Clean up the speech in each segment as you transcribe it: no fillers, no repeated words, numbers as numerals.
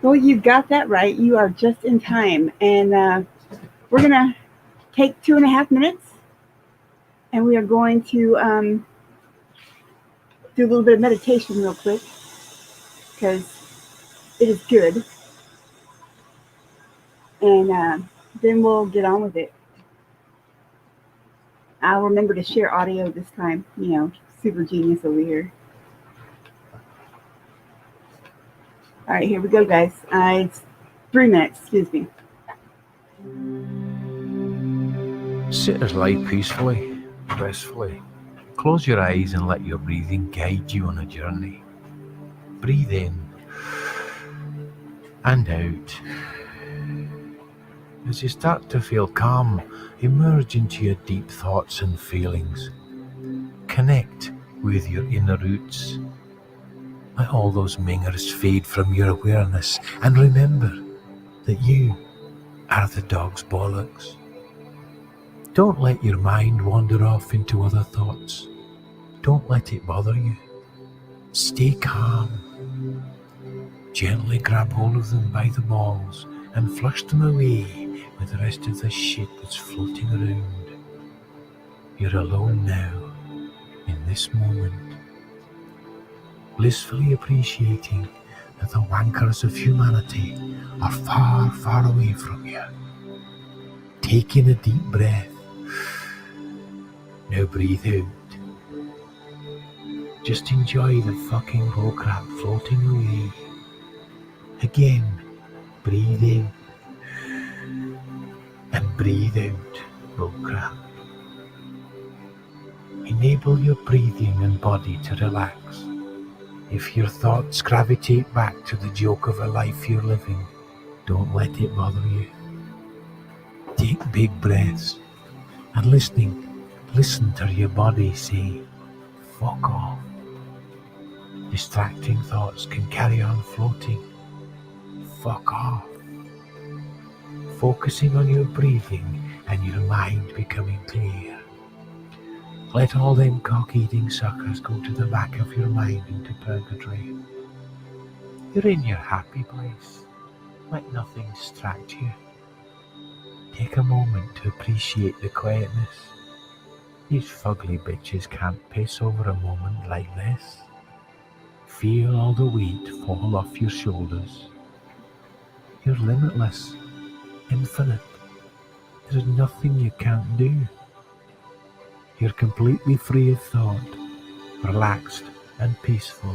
Well, you got that right. You are just in time. And we're going to take 2.5 minutes and we are going to do a little bit of meditation real quick because it is good. And then we'll get on with it. I'll remember to share audio this time. Super genius over here. All right, here we go, guys. It's 3 minutes, excuse me. Sit or lie peacefully, blissfully. Close your eyes and let your breathing guide you on a journey. Breathe in and out. As you start to feel calm, emerge into your deep thoughts and feelings. Connect with your inner roots. Let all those mingers fade from your awareness and remember that you are the dog's bollocks. Don't let your mind wander off into other thoughts. Don't let it bother you. Stay calm. Gently grab hold of them by the balls and flush them away with the rest of the shit that's floating around. You're alone now, in this moment, blissfully appreciating that the wankers of humanity are far, far away from you. Take in a deep breath. Now breathe out. Just enjoy the fucking bullcrap floating away. Again, breathe in and breathe out, bullcrap. Enable your breathing and body to relax. If your thoughts gravitate back to the joke of a life you're living, don't let it bother you. Take big breaths and listen to your body say, fuck off. Distracting thoughts can carry on floating. Fuck off. Focusing on your breathing and your mind becoming clear. Let all them cock-eating suckers go to the back of your mind into purgatory. You're in your happy place. Let nothing distract you. Take a moment to appreciate the quietness. These fugly bitches can't piss over a moment like this. Feel all the weight fall off your shoulders. You're limitless, infinite. There's nothing you can't do. You're completely free of thought, relaxed and peaceful.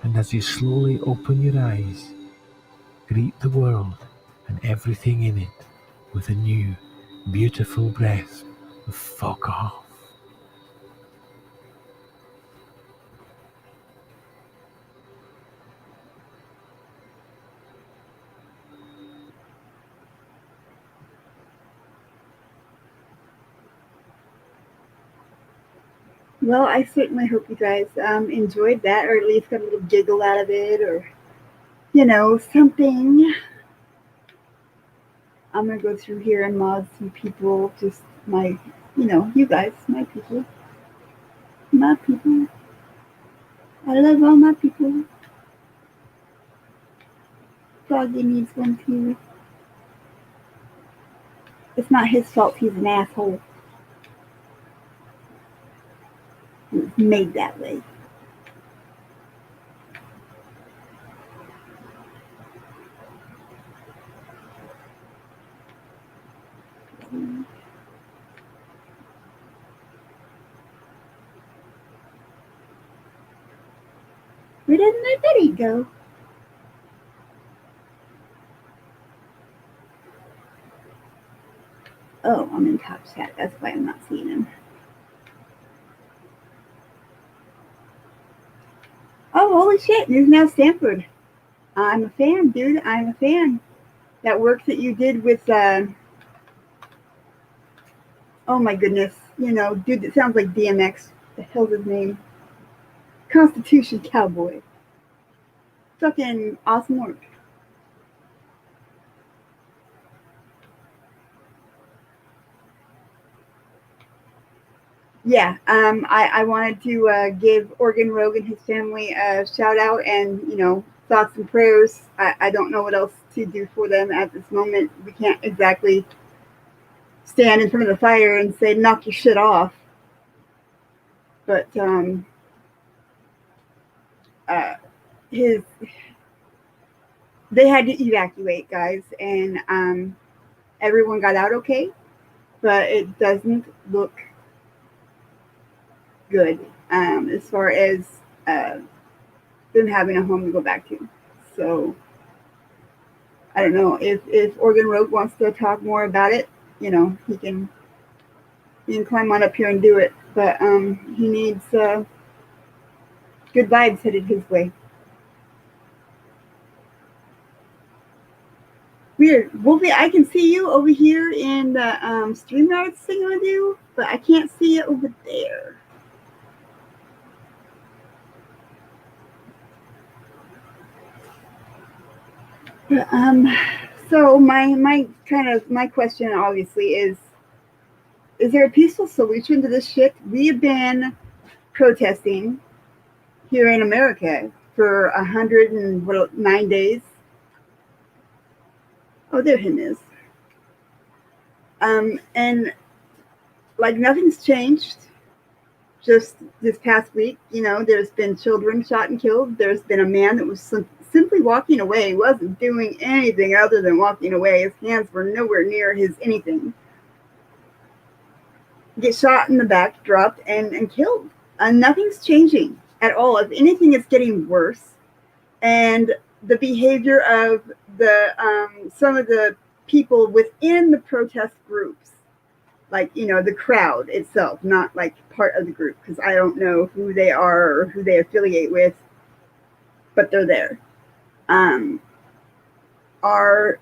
And as you slowly open your eyes, greet the world and everything in it with a new, beautiful breath of fuck off. Well, I certainly hope you guys enjoyed that, or at least got a little giggle out of it, or something. I'm gonna go through here and mod some people, just my, you guys, my people, my people. I love all my people. Froggy needs one too. It's not his fault. He's an asshole. He was made that way. Where did my Betty go? Oh, I'm in top chat. That's why I'm not seeing him. Oh, holy shit. There's now Stanford. I'm a fan, dude. I'm a fan. That work that you did with, oh my goodness. Dude that sounds like DMX. The hell's his name? Constitution Cowboy. Fucking awesome work. Yeah, I wanted to give Oregon Rogue and his family a shout out and, thoughts and prayers. I don't know what else to do for them at this moment. We can't exactly stand in front of the fire and say, knock your shit off. But they had to evacuate, guys, and everyone got out okay, but it doesn't look good as far as them having a home to go back to. So I don't know if Oregon Rogue wants to talk more about it. You know, he can climb on up here and do it, but he needs good vibes headed his way. Weird. Wolfie, I can see you over here in the StreamYard singing with you, but I can't see it over there. But, so my question obviously is there a peaceful solution to this shit? We have been protesting here in America for 109 days. Oh, there him is. And like nothing's changed. Just this past week, you know, there's been children shot and killed. There's been a man that was simply walking away. He wasn't doing anything other than walking away. His hands were nowhere near his anything. Get shot in the back, dropped, and killed. Nothing's changing at all. If anything, it's getting worse. And the behavior of the some of the people within the protest groups, like, you know, the crowd itself, not like part of the group, because I don't know who they are or who they affiliate with, but they're there, are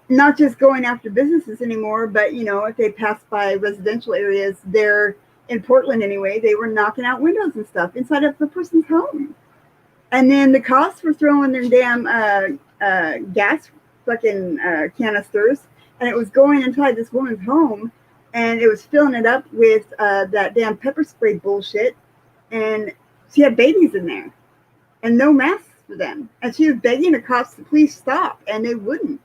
not just going after businesses anymore, but, you know, if they pass by residential areas, they're in Portland anyway, they were knocking out windows and stuff inside of the person's home. And then the cops were throwing their damn gas fucking canisters, and it was going inside this woman's home, and it was filling it up with that damn pepper spray bullshit, and she had babies in there, and no masks for them, and she was begging the cops to please stop, and they wouldn't.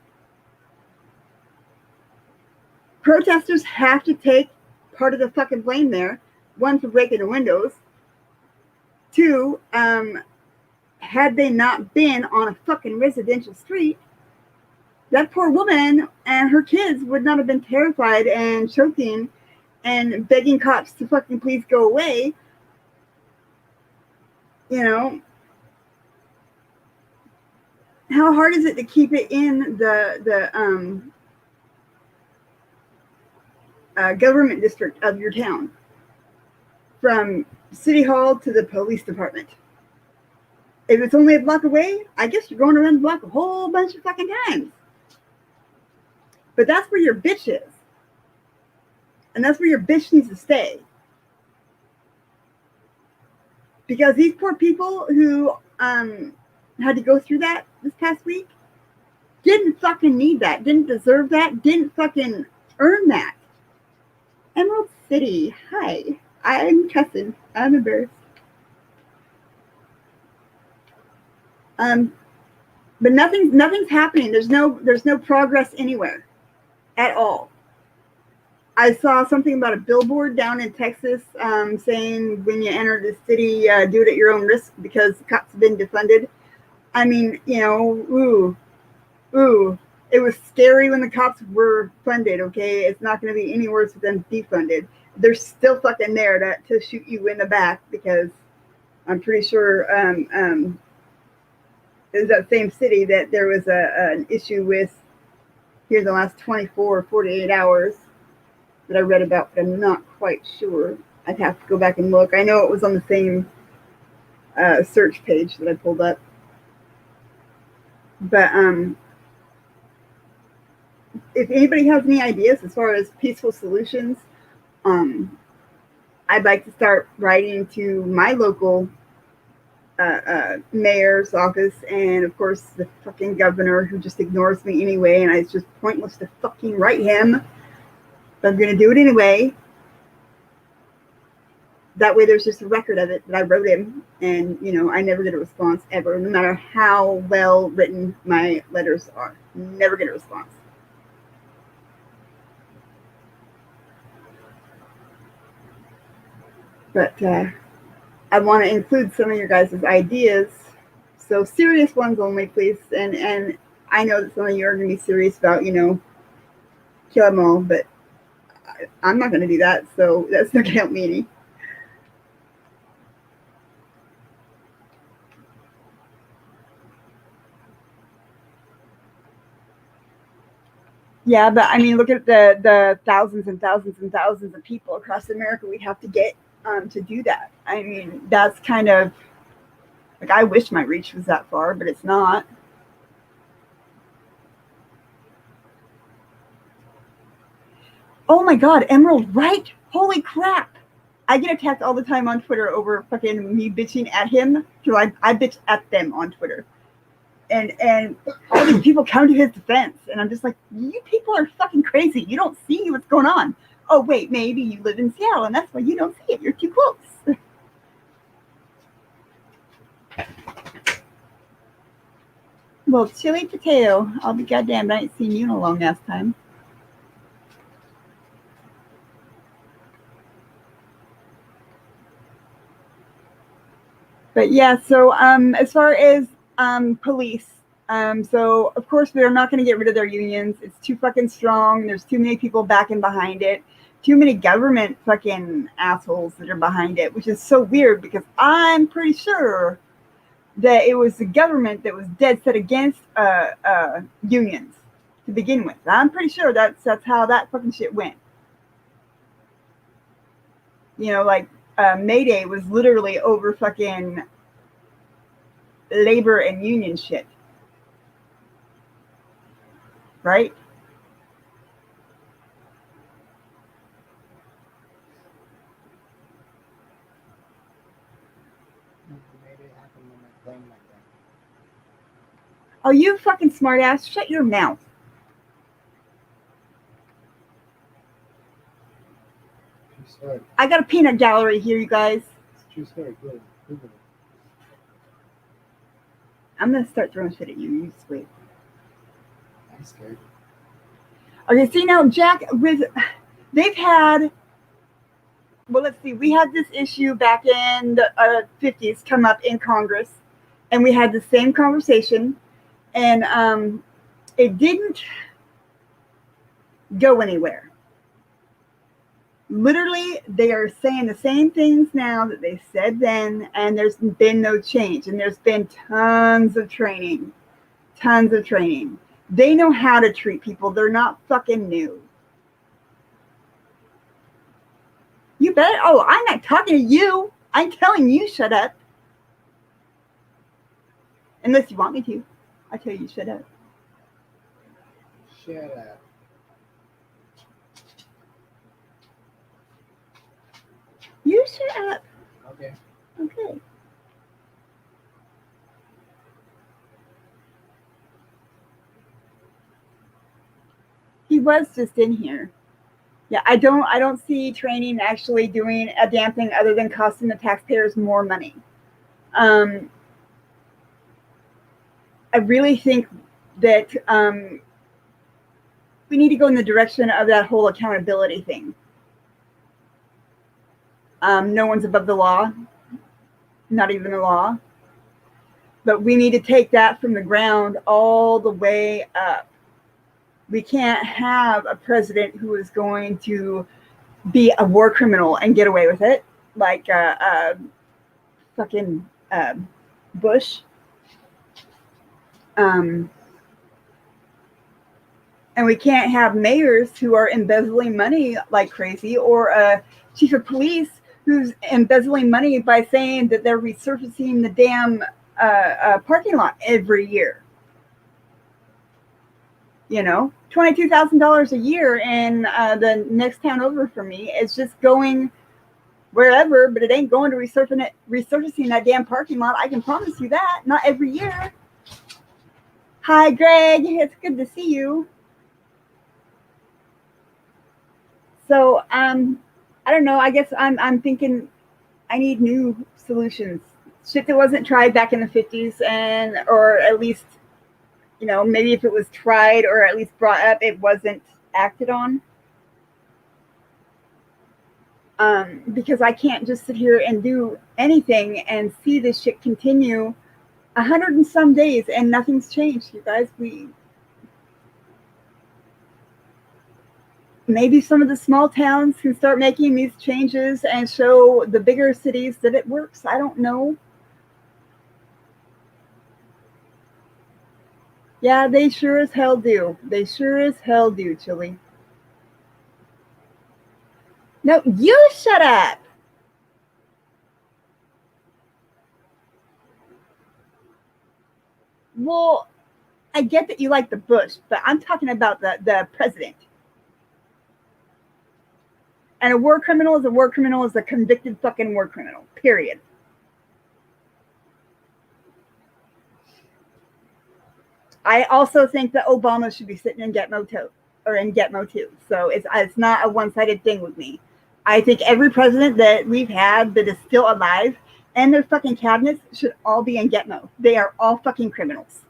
Protesters have to take part of the fucking blame there. One, for breaking the windows. Two, had they not been on a fucking residential street, that poor woman and her kids would not have been terrified and choking and begging cops to fucking please go away. You know, how hard is it to keep it in the government district of your town, from city hall to the police department? If it's only a block away, I guess you're going around the block a whole bunch of fucking times. But that's where your bitch is. And that's where your bitch needs to stay. Because these poor people who had to go through that this past week didn't fucking need that, didn't deserve that, didn't fucking earn that. Emerald City, hi. I'm cussing. I'm embarrassed. But nothing's happening. There's no progress anywhere at all. I saw something about a billboard down in Texas saying when you enter the city, do it at your own risk because the cops have been defunded. I mean, you know, ooh. It was scary when the cops were funded, okay? It's not going to be any worse with them defunded. They're still fucking there to shoot you in the back, because I'm pretty sure it was that same city that there was an issue with here in the last 24 or 48 hours that I read about, but I'm not quite sure. I'd have to go back and look. I know it was on the same search page that I pulled up. But if anybody has any ideas as far as peaceful solutions, I'd like to start writing to my local mayor's office, and of course the fucking governor, who just ignores me anyway, and it's just pointless to fucking write him, but I'm gonna do it anyway. That way there's just a record of it that I wrote him, and I never get a response ever, no matter how well written my letters are. Never get a response. But I want to include some of your guys' ideas. So serious ones only, please. And I know that some of you are going to be serious about, kill them all, but I'm not going to do that. So that's not going to help me any. Yeah, but I mean, look at the thousands and thousands and thousands of people across America we'd have to get to do that. I mean, that's kind of like, I wish my reach was that far, but it's not. Oh my God, Emerald, right? Holy crap. I get attacked all the time on Twitter over fucking me bitching at him. So I bitch at them on Twitter. And all these people come to his defense. And I'm just like, you people are fucking crazy. You don't see what's going on. Oh, wait, maybe you live in Seattle and that's why you don't see it. You're too close. Well, chili potato. I'll be goddamned. I ain't seen you in a long ass time. But yeah, so as far as police, so of course we're not going to get rid of their unions. It's too fucking strong. There's too many people backing behind it. Too many government fucking assholes that are behind it, which is so weird because I'm pretty sure that it was the government that was dead set against unions to begin with. I'm pretty sure that's how that fucking shit went. Like May Day was literally over fucking labor and union shit. Right? Oh, you fucking smartass. Shut your mouth. I got a peanut gallery here, you guys. It's a true story. Good. I'm going to start throwing shit at you. You just wait. I'm scared. Okay, see now, Jack, they've had, well, let's see. We had this issue back in the 50s come up in Congress, and we had the same conversation, and it didn't go anywhere. Literally, they are saying the same things now that they said then, and there's been no change. And there's been tons of training. They know how to treat people. They're not fucking new. You bet. Oh, I'm not talking to you. I'm telling you, shut up. Unless you want me to. I tell you, shut up. Shut up. You shut up. Okay. Okay. He was just in here. Yeah, I don't see training actually doing a damn thing other than costing the taxpayers more money. I really think that we need to go in the direction of that whole accountability thing. No one's above the law, not even the law. But we need to take that from the ground all the way up. We can't have a president who is going to be a war criminal and get away with it, like fucking Bush. And we can't have mayors who are embezzling money like crazy, or a chief of police who's embezzling money by saying that they're resurfacing the damn parking lot every year. $22,000 a year in the next town over for me. It's just going wherever, but it ain't going to resurfacing that damn parking lot. I can promise you that. Not every year. Hi, Greg. It's good to see you. So, I don't know. I guess I'm thinking I need new solutions. Shit that wasn't tried back in the 50s, or at least, maybe if it was tried or at least brought up, it wasn't acted on. Because I can't just sit here and do anything and see this shit continue 100 and some days and nothing's changed, you guys. Maybe some of the small towns can start making these changes and show the bigger cities that it works. I don't know. Yeah, they sure as hell do. They sure as hell do, Chili. No, you shut up. Well, I get that you like the Bush, but I'm talking about the president. And a war criminal is a war criminal is a convicted fucking war criminal, period. I also think that Obama should be sitting in Gitmo too. So it's not a one-sided thing with me. I think every president that we've had that is still alive and their fucking cabinets should all be in Gitmo. They are all fucking criminals.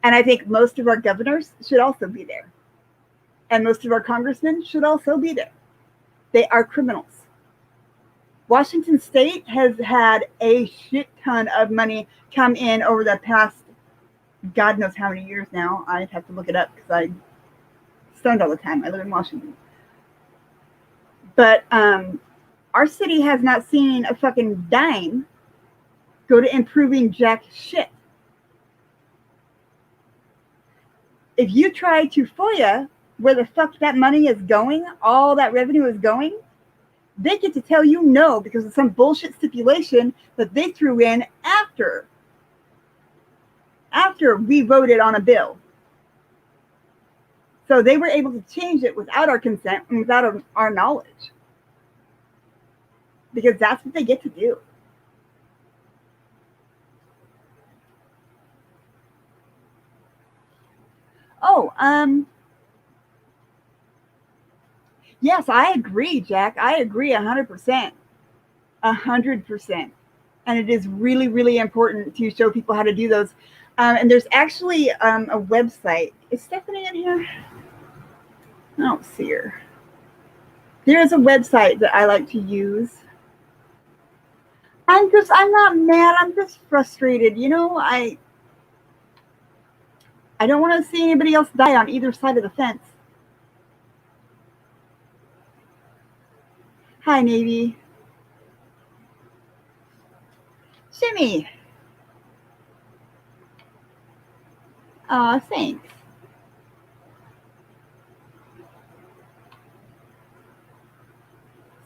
And I think most of our governors should also be there. And most of our congressmen should also be there. They are criminals. Washington State has had a shit ton of money come in over the past, God knows how many years now. I'd have to look it up because I'm stoned all the time. I live in Washington. But our city has not seen a fucking dime go to improving jack shit. If you try to FOIA where the fuck that money is going, all that revenue is going, they get to tell you no because of some bullshit stipulation that they threw in after we voted on a bill. So they were able to change it without our consent and without our knowledge. Because that's what they get to do. Oh, yes, I agree, Jack. I agree 100%. 100%. And it is really, really important to show people how to do those. And there's actually a website. Is Stephanie in here? I don't see her. There's a website that I like to use. I'm not mad. I'm just frustrated. I don't want to see anybody else die on either side of the fence. Hi, Navy. Shimmy. Aw, thanks.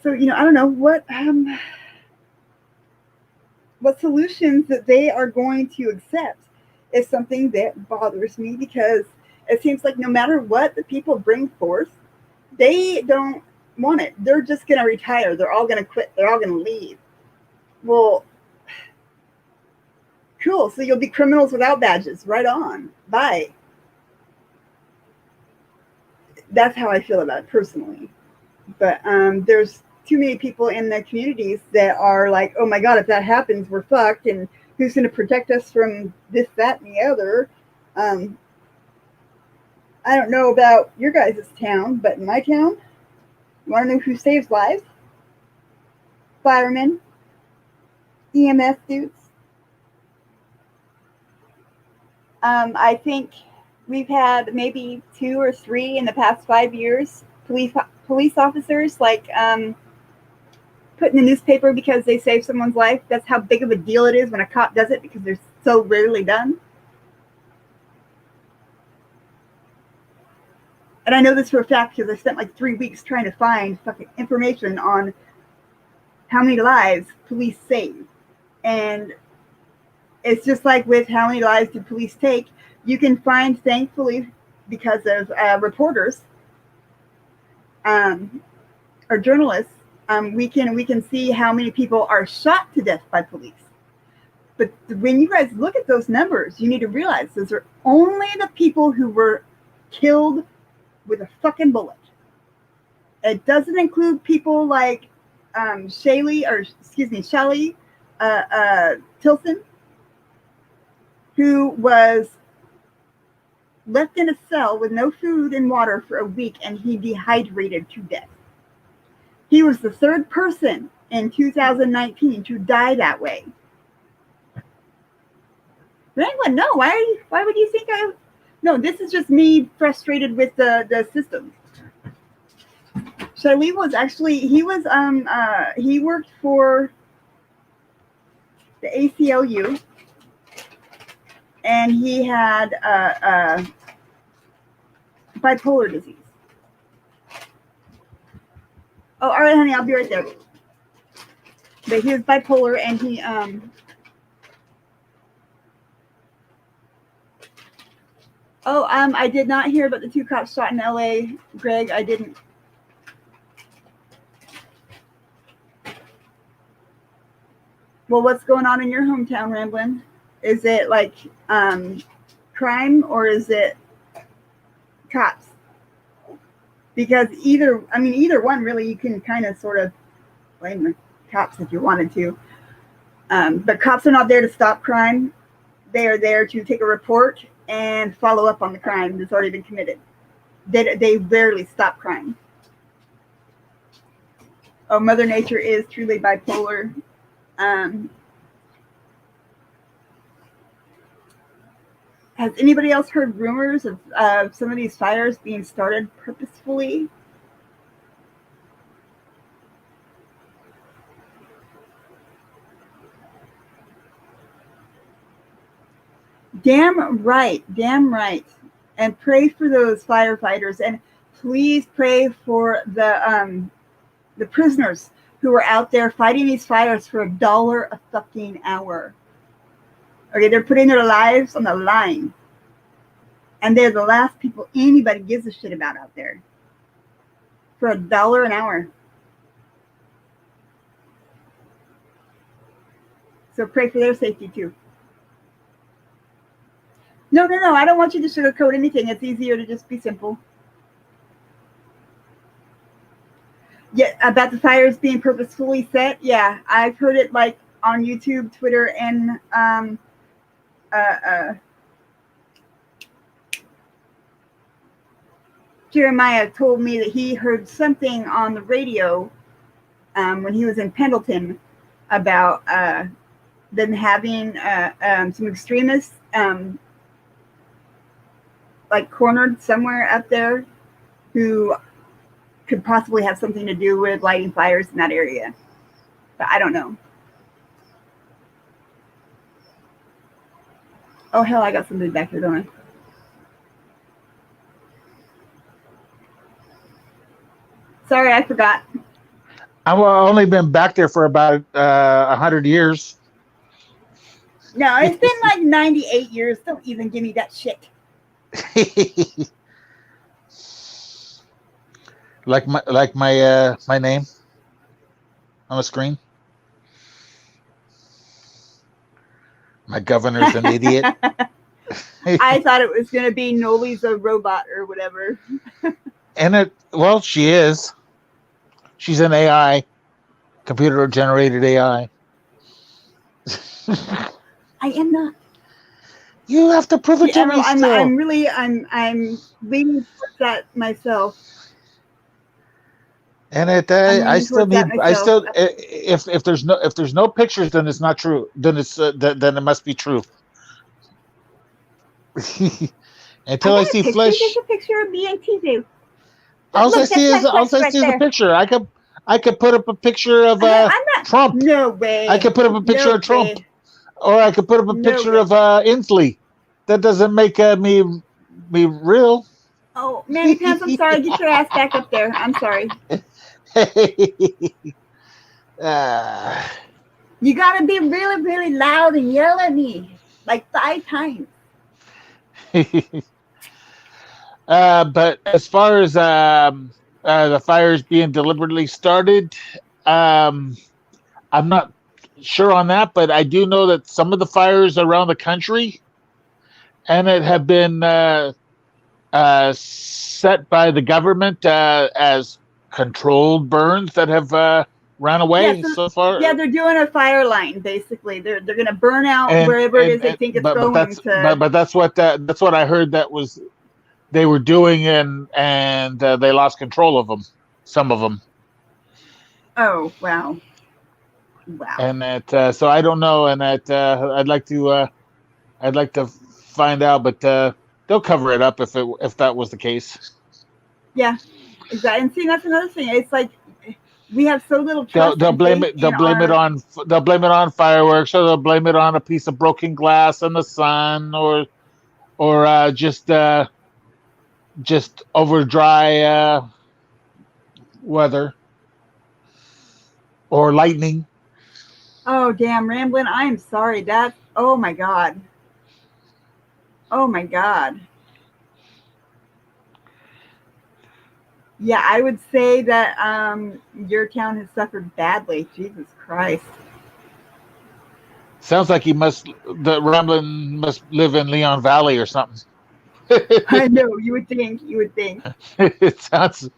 So, I don't know what solutions that they are going to accept is something that bothers me because it seems like no matter what the people bring forth, they don't want it. They're just going to retire. They're all going to quit. They're all going to leave. Well, cool. So you'll be criminals without badges. Right on. Bye. That's how I feel about it personally. But there's too many people in the communities that are like, oh my God, if that happens, we're fucked. And who's going to protect us from this, that, and the other? I don't know about your guys' town, but in my town, you want to know who saves lives? Firemen, EMS dudes. I think we've had maybe 2 or 3 in the past 5 years. Police officers put in the newspaper because they saved someone's life. That's how big of a deal it is when a cop does it because they're so rarely done. And I know this for a fact because I spent like 3 weeks trying to find fucking information on how many lives police save. And it's just like with how many lives do police take. You can find, thankfully, because of reporters or journalists, we can see how many people are shot to death by police. But when you guys look at those numbers, you need to realize those are only the people who were killed with a fucking bullet. It doesn't include people like Shelley Tilson, who was left in a cell with no food and water for a week, and he dehydrated to death. He was the third person in 2019 to die that way. But anyone, no, why would you think no, this is just me frustrated with the system. Shelley was actually, he worked for the ACLU, and he had bipolar disease. Oh, all right, honey, I'll be right there. But he was bipolar, and he I did not hear about the 2 cops shot in LA, Greg. I didn't. Well, what's going on in your hometown, Ramblin'? Is it like crime, or is it cops? Because either one, really, you can kind of sort of blame the cops if you wanted to. But cops are not there to stop crime. They are there to take a report and follow up on the crime that's already been committed. They rarely stop crime. Oh, Mother Nature is truly bipolar. Has anybody else heard rumors of some of these fires being started purposefully? Damn right. And pray for those firefighters, and please pray for the prisoners who are out there fighting these fires for $1 a fucking hour. Okay, they're putting their lives on the line, and they're the last people anybody gives a shit about out there for $1 an hour. So pray for their safety too. No, I don't want you to sugarcoat anything. It's easier to just be simple. Yeah, about the fires being purposefully set. Yeah, I've heard it like on YouTube, Twitter, and Jeremiah told me that he heard something on the radio when he was in Pendleton about them having some extremists like cornered somewhere up there who could possibly have something to do with lighting fires in that area. But I don't know. Oh, hell, I got something back here, don't I? Sorry, I forgot. I've only been back there for about 100 years. No, it's been like 98 years. Don't even give me that shit. like my name on the screen. My governor's an idiot. I thought it was going to be Noli's a robot or whatever. And she is. She's an AI, computer generated AI. I am not. You have to prove it to me still. I'm leaning towards that myself. And if there's no pictures, then it's not true. Then it must be true. Until I see flesh. There's a picture of me and TJ. All I see is a picture. I could put up a picture of Trump. No way. I could put up a picture of Trump, or I could put up a picture of Inslee. That doesn't make me real. Oh, Manny Pants, I'm sorry. Get your ass back up there. I'm sorry. You gotta be really, really loud and yell at me like 5 times. But as far as the fires being deliberately started, I'm not sure on that, but I do know that some of the fires around the country, and it have been set by the government as controlled burns that have ran away Yeah, so far. Yeah, they're doing a fire line basically. They're going to burn out And- wherever it is they and- think it's but going that's to. but that's what I heard that was they were doing, and they lost control of them, some of them, Oh wow. and that so I don't know, and that I'd like to find out, but they'll cover it up if that was the case. Yeah, exactly. And see, that's another thing. It's like we have so little trust. They'll blame faith it. They'll in blame it on fireworks, or they'll blame it on a piece of broken glass in the sun, or just over dry weather or lightning. Oh damn, Ramblin'! I am sorry. Oh my god. Oh my god. Yeah, I would say that your town has suffered badly. Jesus Christ. Sounds like the Ramblin' must live in Leon Valley or something. I know, you would think. It sounds.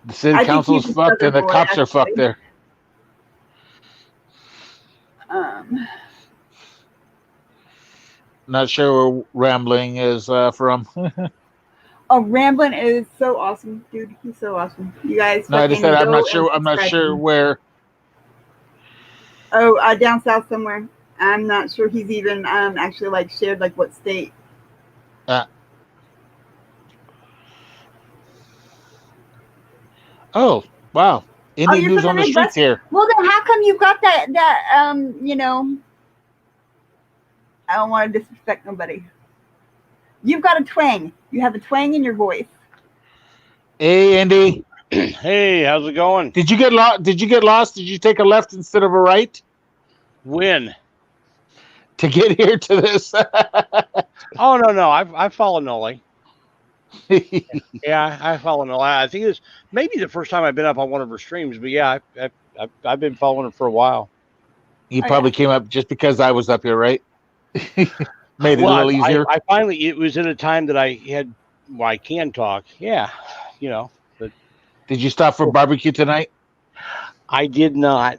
The city I think council's he's a fucked, and the Southern boy, cops are fucked actually. there. Not sure where Rambling is from. Oh, Ramblin' is so awesome, dude. He's so awesome. You guys. No, I just said fucking I'm not go sure. and I'm not subscribe sure to him. where. Oh, down south somewhere. I'm not sure he's even actually like shared like what state. Oh wow! Indie you're news from on the the streets Midwest? here. Well, then how come you've got that you know? I don't want to disrespect nobody. You've got a twang. You have a twang in your voice. Hey, Andy. Hey, how's it going? Did you get lost? Did you take a left instead of a right When? to get here to this? Oh no, I follow Noli. Yeah, I follow Noli. I think it's maybe the first time I've been up on one of her streams, but yeah, I've been following her for a while. You Oh, probably came up just because I was up here, right? Made it a little easier. I finally, it was in a time that I had, I can talk. Yeah, you know. But Did you stop for barbecue tonight? I did not.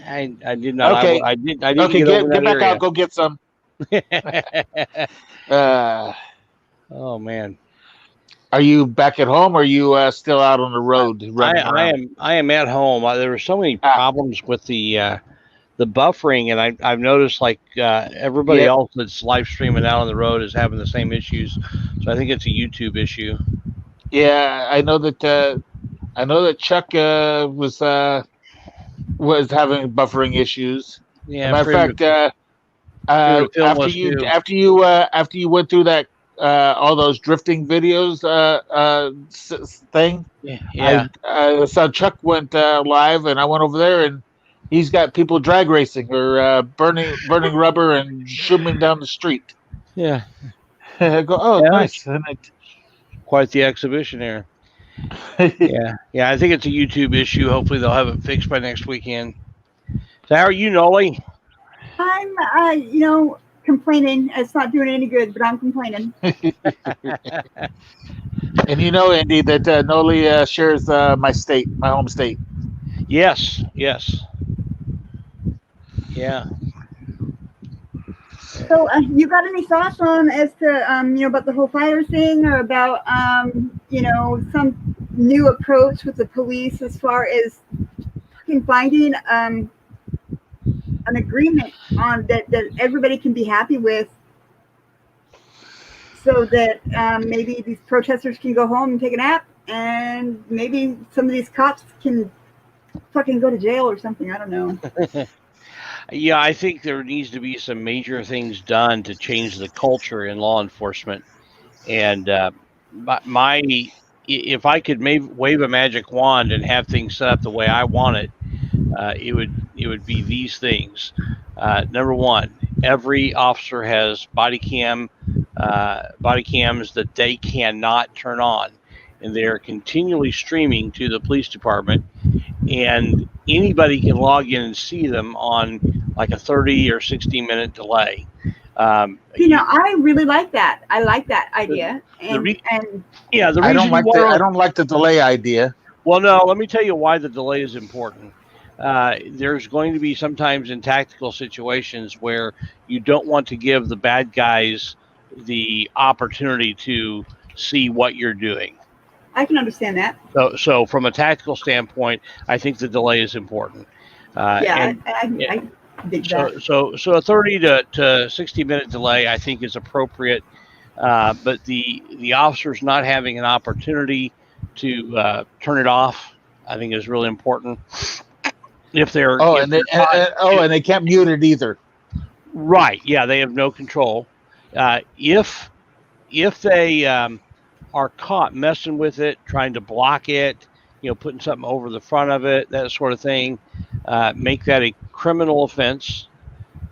I did not. Okay. I didn't get over Get that back area. out. Go get some. Oh man. Are you back at home, or are you still out on the road running around? I am at home. There were so many problems with the buffering, and I've noticed like everybody else that's live streaming out on the road is having the same issues. So I think it's a YouTube issue. Yeah, I know that Chuck was having buffering issues. Yeah. Matter of fact, after you went through that all those drifting videos thing, yeah. I saw Chuck went live, and I went over there, and he's got people drag racing or burning rubber and shooting down the street. Yeah. I go, oh, Yeah, nice. Quite the exhibition there. Yeah. I think it's a YouTube issue. Hopefully they'll have it fixed by next weekend. So how are you, Noli? I'm complaining. It's not doing any good, but I'm complaining. And you know, Andy, that Noli shares my home state. Yes. Yeah. So, you got any thoughts as to about the whole fire thing, or about some new approach with the police as far as finding an agreement on that everybody can be happy with, so that maybe these protesters can go home and take a nap, and maybe some of these cops can fucking go to jail or something. I don't know. Yeah, I think there needs to be some major things done to change the culture in law enforcement. And if I could wave a magic wand and have things set up the way I want it, it would be these things. Number one, every officer has body cams that they cannot turn on, and they are continually streaming to the police department, and anybody can log in and see them on like a 30 or 60-minute delay. I really like that. I like that idea. The reason I don't like the delay idea. Well, no, let me tell you why the delay is important. there's going to be sometimes in tactical situations where you don't want to give the bad guys the opportunity to see what you're doing. I can understand that. So from a tactical standpoint, I think the delay is important. Yeah, And I dig that. so a 30 to 60-minute delay, I think, is appropriate. But the officers not having an opportunity to turn it off, I think, is really important. If they're and they can't mute it either. Right, yeah, they have no control. If they are caught messing with it, trying to block it, putting something over the front of it, that sort of thing, make that a criminal offense.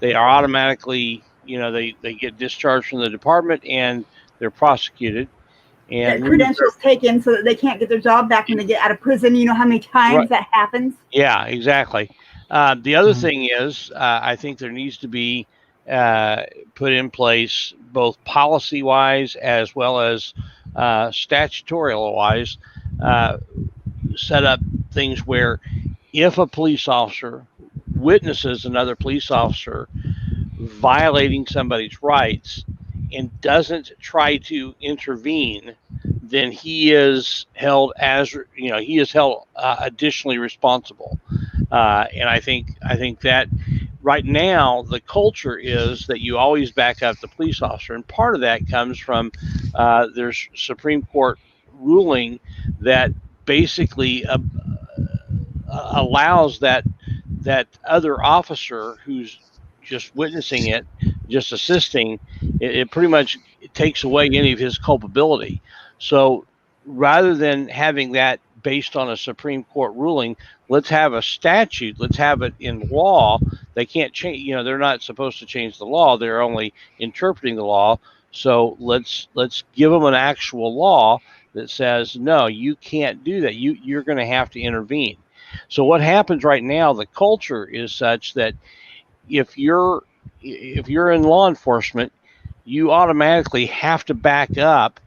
They are automatically, they get discharged from the department and they're prosecuted. And credentials taken so that they can't get their job back when they get out of prison. You know how many times that happens? Yeah, exactly. The other thing is, I think there needs to be put in place, both policy-wise as well as statutorial-wise, set up things where if a police officer witnesses another police officer violating somebody's rights and doesn't try to intervene, then he is held additionally responsible. And I think that right now the culture is that you always back up the police officer, and part of that comes from there's Supreme Court ruling that basically allows that other officer who's just witnessing it, just assisting, it pretty much takes away any of his culpability. So rather than having that based on a Supreme Court ruling, let's have a statute, let's have it in law. They can't change, they're not supposed to change the law, they're only interpreting the law. So let's give them an actual law that says, no, you can't do that. You're going to have to intervene. So what happens right now, the culture is such that if you're in law enforcement, you automatically have to back up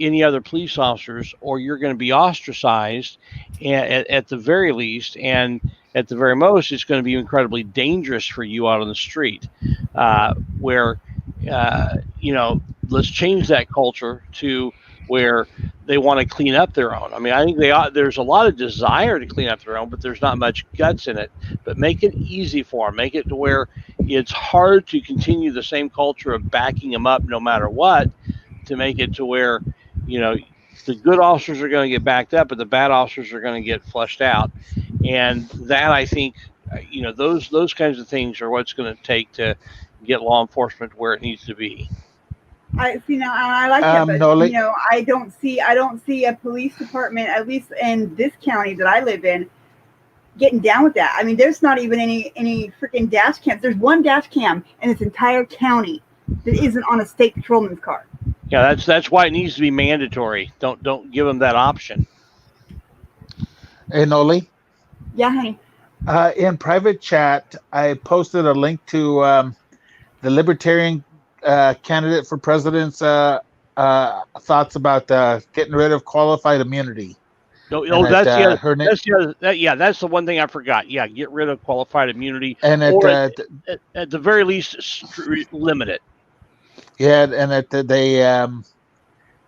any other police officers, or you're going to be ostracized at the very least, and at the very most, it's going to be incredibly dangerous for you out on the street. Let's change that culture to where they want to clean up their own. I mean, I think there's a lot of desire to clean up their own, but there's not much guts in it. But make it easy for them. Make it to where it's hard to continue the same culture of backing them up no matter what, to make it to where, the good officers are going to get backed up, but the bad officers are going to get flushed out. And that, I think, those kinds of things are what's going to take to get law enforcement where it needs to be. I like that, but I don't see a police department, at least in this county that I live in, getting down with that. I mean, there's not even any freaking dash cams. There's one dash cam in this entire county that isn't on a state patrolman's car. Yeah, that's why it needs to be mandatory. Don't give them that option. Hey, Noli? Yeah, honey. In private chat, I posted a link to the Libertarian candidate for president's thoughts about getting rid of qualified immunity. That's the one thing I forgot. Yeah, get rid of qualified immunity, and at the very least, limit it. Yeah, and they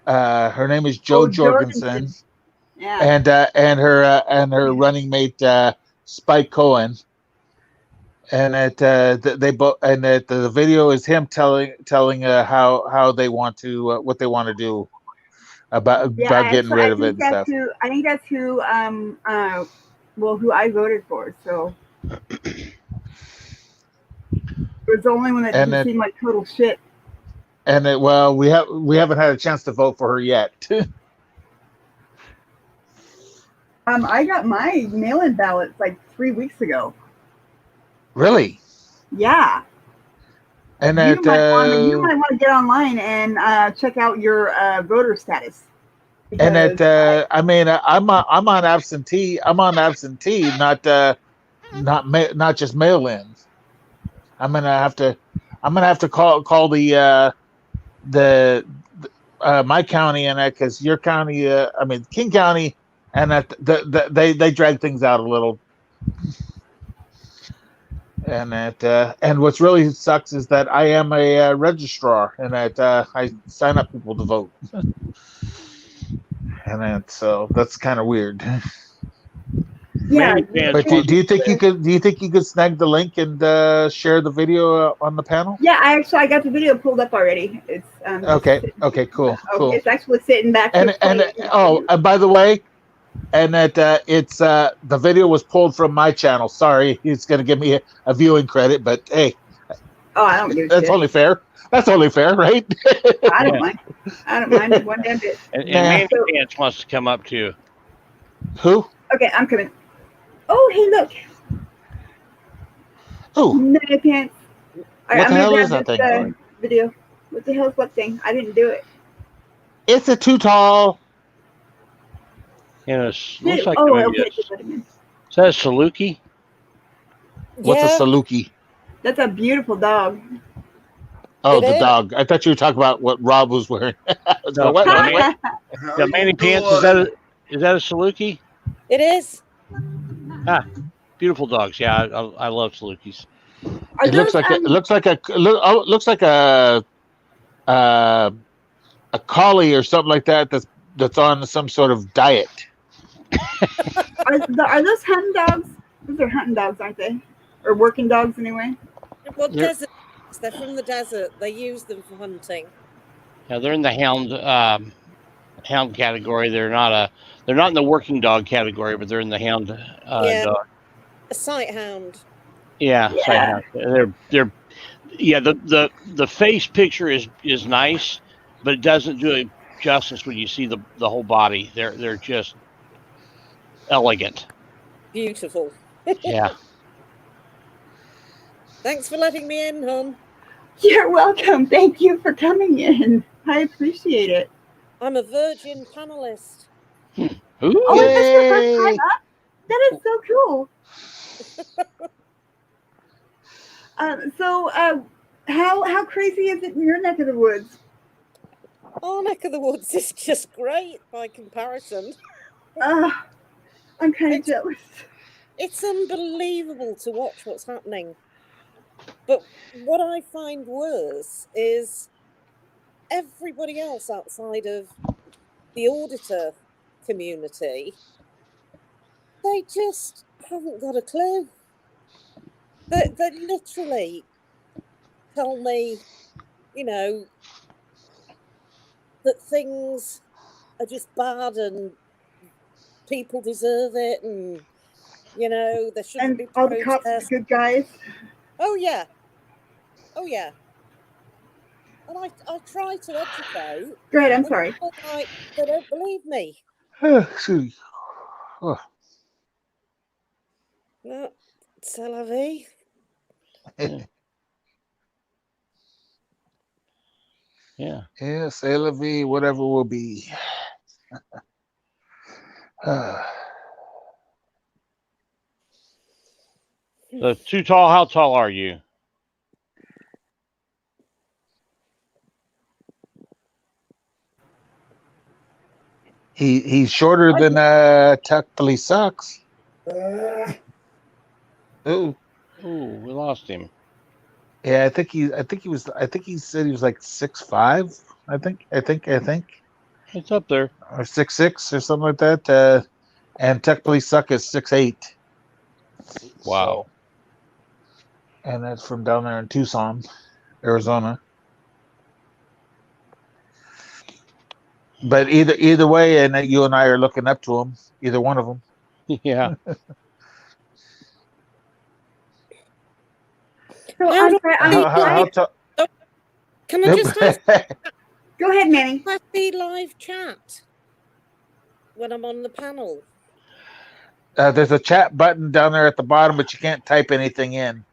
her name is Jo Jorgensen. Yeah. And her running mate Spike Cohen. And they both, and the video is him telling how they want to what they want to do about getting rid of it and stuff. I think that's who who I voted for. So it was the only one that didn't seem like total shit. And we haven't had a chance to vote for her yet. I got my mail-in ballots like 3 weeks ago. Really? Yeah. And you might want to get online and check out your voter status. And I'm on absentee. I'm on absentee, not just mail-in. I'm gonna have to call the my county, and because your county, King County, and they drag things out a little. And that and what's really sucks is that I am a registrar, and that I sign up people to vote, and that so that's kind of weird. Yeah. Manny Pants But wants- do you think you could? Do you think you could snag the link and share the video on the panel? Yeah, I got the video pulled up already. It's Okay. Okay. Cool. Cool. It's actually sitting back. And by the way, and that it's the video was pulled from my channel. Sorry, he's going to give me a viewing credit, but hey, I don't give a that's shit. only fair. That's only fair, right? I don't mind. I don't mind one damn bit. And Nah. Manny Pants wants to come up too. Who? Okay, I'm coming. Oh, hey, look. Who? Many pants. All What the I'm hell gonna is grab that this, thing? video. What the hell's what thing? I didn't do it. It's a too tall. And it looks like oh, maybe okay. is that a Saluki? What's a Saluki? That's a beautiful dog. Oh, It the is. dog. I thought you were talking about what Rob was wearing. No, what? The Manny Pants, is that a Saluki? It is. Beautiful dogs. Yeah, I love Salukis. Are It looks those, like it looks like looks like a collie or something like that. That's on some sort of diet. are those hunting dogs? Those are hunting dogs, aren't they? Or working dogs anyway? Well, They're- desert. They're from the desert. They use them for hunting. Yeah, they're in the hound category. They're not in the working dog category, but they're in the hound Yeah. dog. A sight hound. Yeah, Yeah. they're the face picture is nice, but it doesn't do it justice when you see the whole body. They're just elegant. Beautiful. Yeah. Thanks for letting me in, hon. You're welcome. Thank you for coming in. I appreciate it. I'm a virgin panelist. Ooh. Oh, is this your first Yay. time up? That is so cool. How crazy is it in your neck of the woods? Our neck of the woods is just great by comparison. I'm kind of jealous. It's unbelievable to watch what's happening. But what I find worse is everybody else outside of the auditor community, they just haven't got a clue. They literally tell me, that things are just bad and people deserve it, and there shouldn't And be all the cops are protests. good guys. Oh yeah. And I try to educate. Go ahead. I'm sorry. But they don't believe me. Excuse me. Oh. No, c'est la vie. Yeah. Yes, LV, whatever will be. So too tall. How tall are you? He's shorter than Tuck Police Sucks. Ooh. Ooh, we lost him. Yeah, I think he said he was like 6'5", I think. It's up there. Or 6'6" or something like that. And Tech Police Suck is 6'8". Wow. And that's from down there in Tucson, Arizona. But either way, and you and I are looking up to him, either one of them. Yeah. So How do Can I just ask, go ahead, Manny. I see live chat when I'm on the panel? There's a chat button down there at the bottom, but you can't type anything in.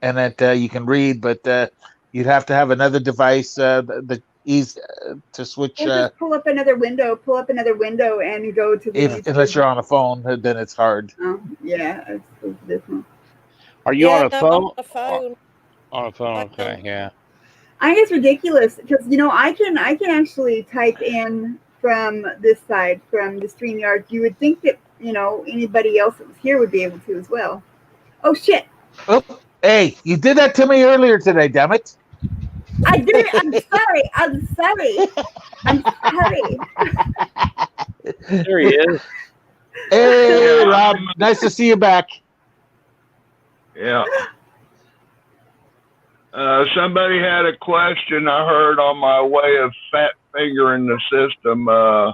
And that you can read, but you'd have to have another device that easy to switch. We'll just pull up another window. Pull up another window and go to the. Unless you're on a phone, then it's hard. Oh yeah, I suppose this one. Are you on a no, phone? On a phone. On a phone. Okay. Yeah. I think it's ridiculous because I can actually type in from this side, from the StreamYard. You would think that anybody else that was here would be able to as well. Oh shit! Oh, hey, you did that to me earlier today, damn it. I did it. I'm sorry. I'm sorry. I'm sorry. There he is. Hey, Rob, nice to see you back. Yeah. Somebody had a question I heard on my way of fat fingering the system. I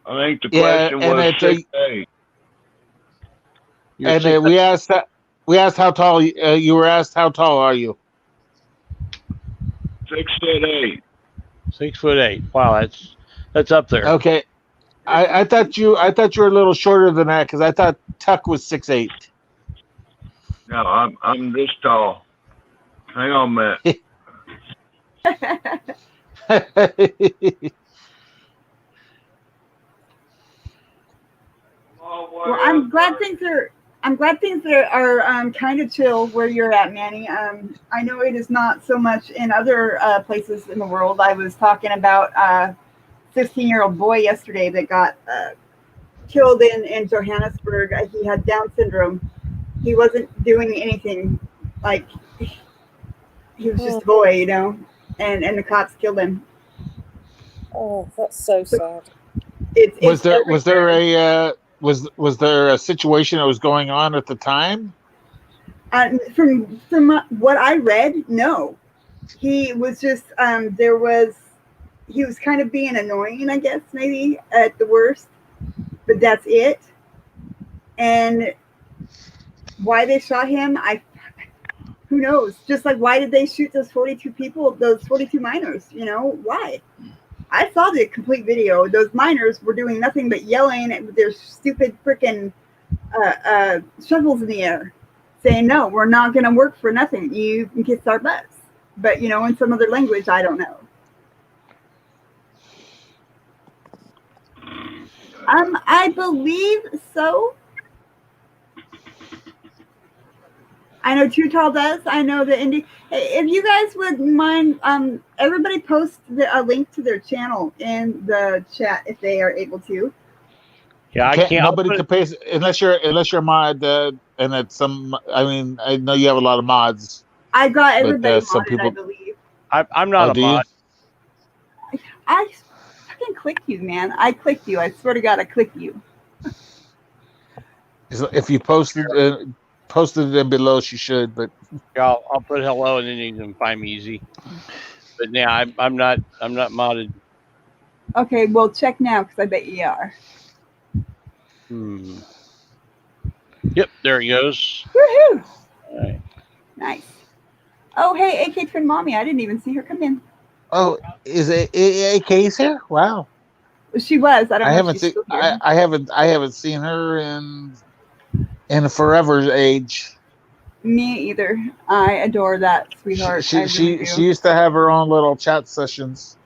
think the question and was it's 6'8". You're and six, we asked how tall you were asked how tall are you? 6'8". 6'8". Wow, that's up there. Okay, I thought you were a little shorter than that because I thought Tuck was 6'8". No, I'm this tall. Hang on a minute. Well, I'm glad things are kind of chill where you're at, Manny. I know it is not so much in other places in the world. I was talking about a 16-year-old boy yesterday that got killed in Johannesburg. He had Down syndrome. He wasn't doing anything. Like, he was just a boy, you know, and the cops killed him. Oh, that's so sad. Was there a situation that was going on at the time? From what I read, no. He was just he was kind of being annoying, I guess, maybe at the worst, but that's it. And why they shot him, who knows? Just like, why did they shoot those 42 people, those 42 miners? You know, why? I saw the complete video. Those miners were doing nothing but yelling with their stupid freaking shovels in the air, saying, no, we're not going to work for nothing. You can kiss our butts. But, you know, in some other language, I don't know. I believe so. I know Too Tall does. I know the indie. If you guys would mind, everybody post a link to their channel in the chat if they are able to. Yeah, I can't. Nobody can pay unless you're mod, and it's some. I mean, I know you have a lot of mods. I got everybody some modded, people, I believe. I'm not a mod. I fucking clicked you, man. I clicked you. I swear to God, I clicked you. If you posted it in below, she should. But Yeah, I'll put hello, and then you can find me easy. But yeah, I'm not modded. Okay, well, check now because I bet you are. Yep, there he goes. Woohoo! All right. Nice. Oh, hey, AK Twin Mommy. I didn't even see her come in. Oh, is it AK's here? Wow. She was. I don't know. I haven't seen her in a forever age. Me either. I adore that sweetheart. She used to have her own little chat sessions.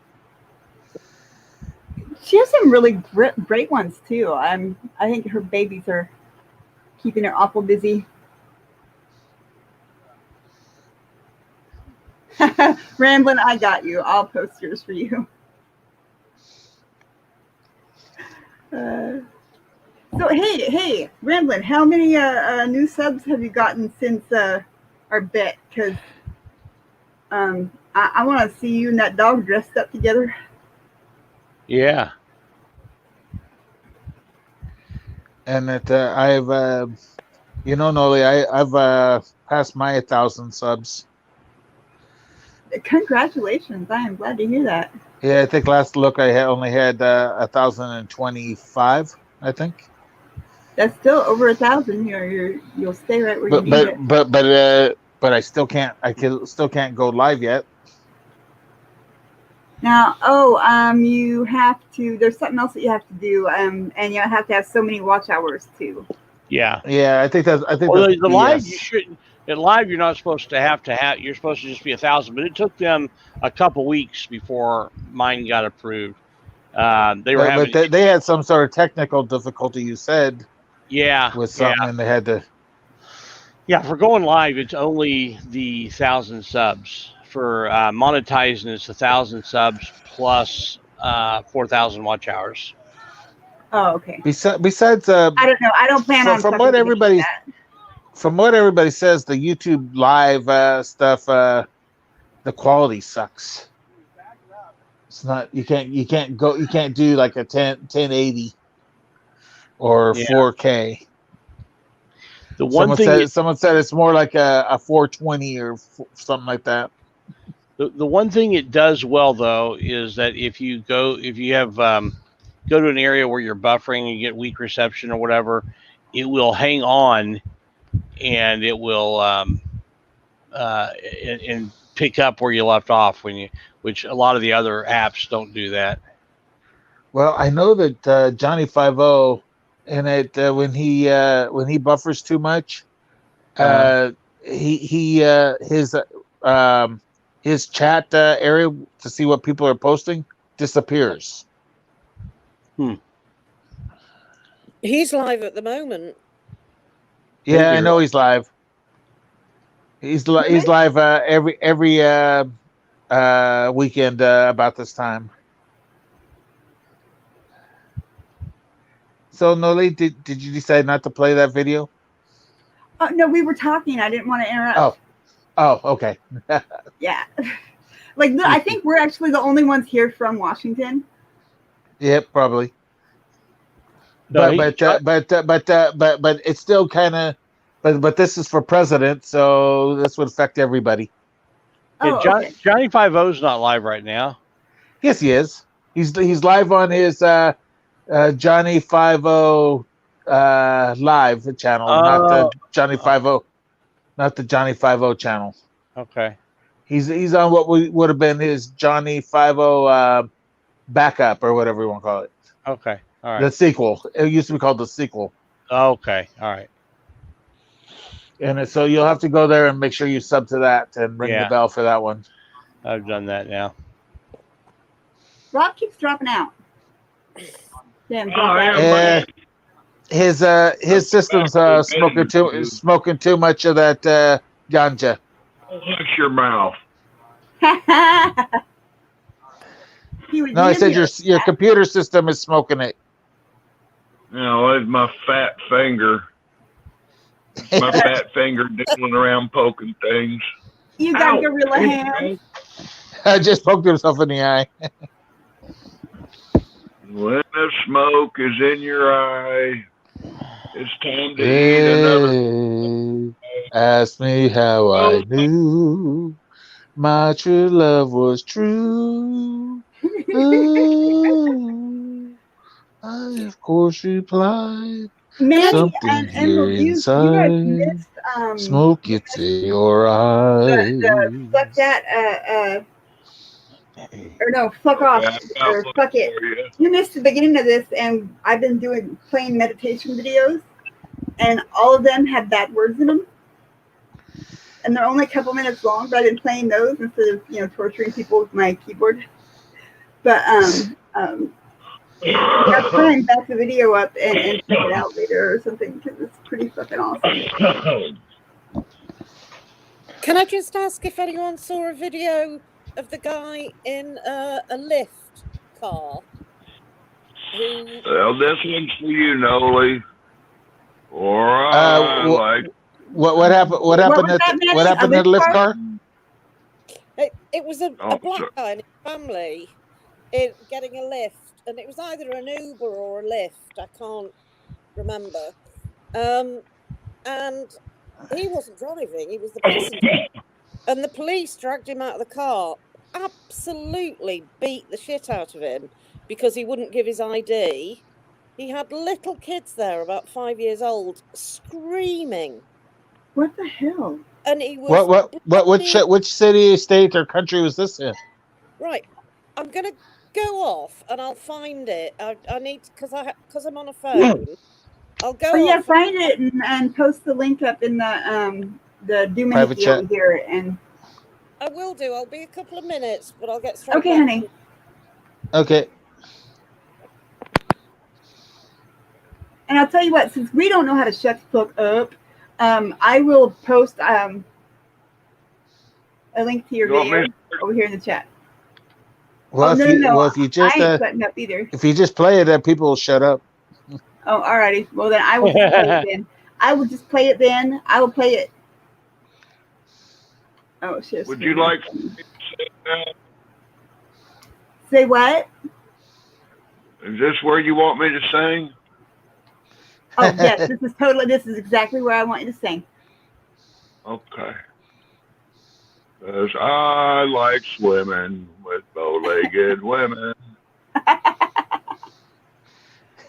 She has some really great ones too. I think her babies are keeping her awful busy. Ramblin', I got you. I'll post yours for you. So hey, Ramblin', how many new subs have you gotten since our bet? Because I want to see you and that dog dressed up together. Yeah. And that I've, Noli, I've passed my 1,000 subs. Congratulations! I am glad to hear that. Yeah, I think last look I only had 1,025. I think. That's still over 1,000. You'll stay right where you need it. But I still can't. Still can't go live yet. Now, you have to. There's something else that you have to do, and you have to have so many watch hours too. Yeah. Yeah, I think that's. Well, the live you shouldn't. At live, you're not supposed to have. You're supposed to just be 1,000. But it took them a couple weeks before mine got approved. They had some sort of technical difficulty. You said. Yeah. With something, and they had to. Yeah, for going live, it's only the 1,000 subs. For monetizing, it's 1,000 subs plus 4,000 watch hours. Oh, okay. Besides, I don't know. I don't plan on. From what everybody. from what everybody says, the YouTube live stuff, the quality sucks. It's not you can't do like a 1080 or Yeah. 4K. The one thing Someone said it's more like a 420 or something like that. the one thing it does well though is that if you have go to an area where you're buffering and you get weak reception or whatever, it will hang on and it will and pick up where you left off which a lot of the other apps don't do that. Well, I know that Johnny 50 in it when he buffers too much, his chat area to see what people are posting disappears. He's live at the moment. Yeah, I know he's live. He's live every weekend about this time. So Noli, did you decide not to play that video? No, we were talking. I didn't want to interrupt. Oh, okay. Yeah. Like, I think we're actually the only ones here from Washington. Yep, probably. No, But it's still kind of, but this is for president, so this would affect everybody. Oh, okay. Johnny 50's not live right now. Yes, he is. He's live on his Johnny 50 live channel, not the Johnny 50, not the Johnny 50 channel. Okay. He's on what would have been his Johnny 50 backup or whatever you want to call it. Okay. All right. The sequel. It used to be called the sequel. Okay. All right. And so you'll have to go there and make sure you sub to that and ring the bell for that one. I've done that now. Rob keeps dropping out. Damn, his system's smoking too much of that ganja. Hush your mouth. No, I said your computer system is smoking it. No, it's my fat finger. My fat finger diddling around poking things. You got gorilla hands. I just poked himself in the eye. When the smoke is in your eye, it's time to eat another. Ask me how I knew my true love was true. Ooh, I of course replied. Manny Something and you guys missed smoke it's in your eyes. fuck that or no, fuck off or fuck it. You missed the beginning of this, and I've been playing meditation videos, and all of them have bad words in them, and they're only a couple minutes long. But I've been playing those instead of torturing people with my keyboard. But I'll try and back the video up and check it out later or something because it's pretty fucking awesome. Can I just ask if anyone saw a video of the guy in a lift car? Well, this one's for you, Noli. What happened? What happened at the lift car? It was a black guy and his family getting a lift, and it was either an Uber or a Lyft. I can't remember. And he wasn't driving; he was the passenger. And the police dragged him out of the car, absolutely beat the shit out of him because he wouldn't give his ID. He had little kids there, about 5 years old, screaming. What the hell? And he was which city, state, or country was this in? Right, I'm gonna go off and I'll find it. I need because I'm on a phone. I'll go. Oh yeah, off find it and post the link up in the Doom video here, and I will do. I'll be a couple of minutes, but I'll get straight. Okay, honey. Okay. And I'll tell you what, since we don't know how to shut the fuck up, I will post a link to your video over here in the chat. Well, if you just I ain't shutting up either. if you just play it, then people will shut up. Oh, alrighty. Well, then I will just play it then. I will just play it then. I will play it. Oh, shit. Would you like to say that? Say what? Is this where you want me to sing? Oh, yes. This is exactly where I want you to sing. Okay. 'Cause I like swimming with bow-legged women.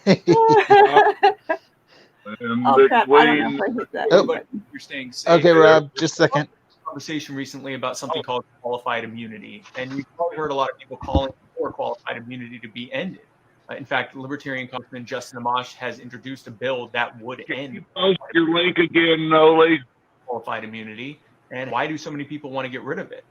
Oh, crap. I don't know if I hit that. Oh. You're staying safe. Okay, Rob, just a second. Conversation recently about something called qualified immunity, and you've probably heard a lot of people calling for qualified immunity to be ended. In fact, Libertarian Congressman Justin Amash has introduced a bill that would end Post your link again, Noli. qualified immunity. And why do so many people want to get rid of it?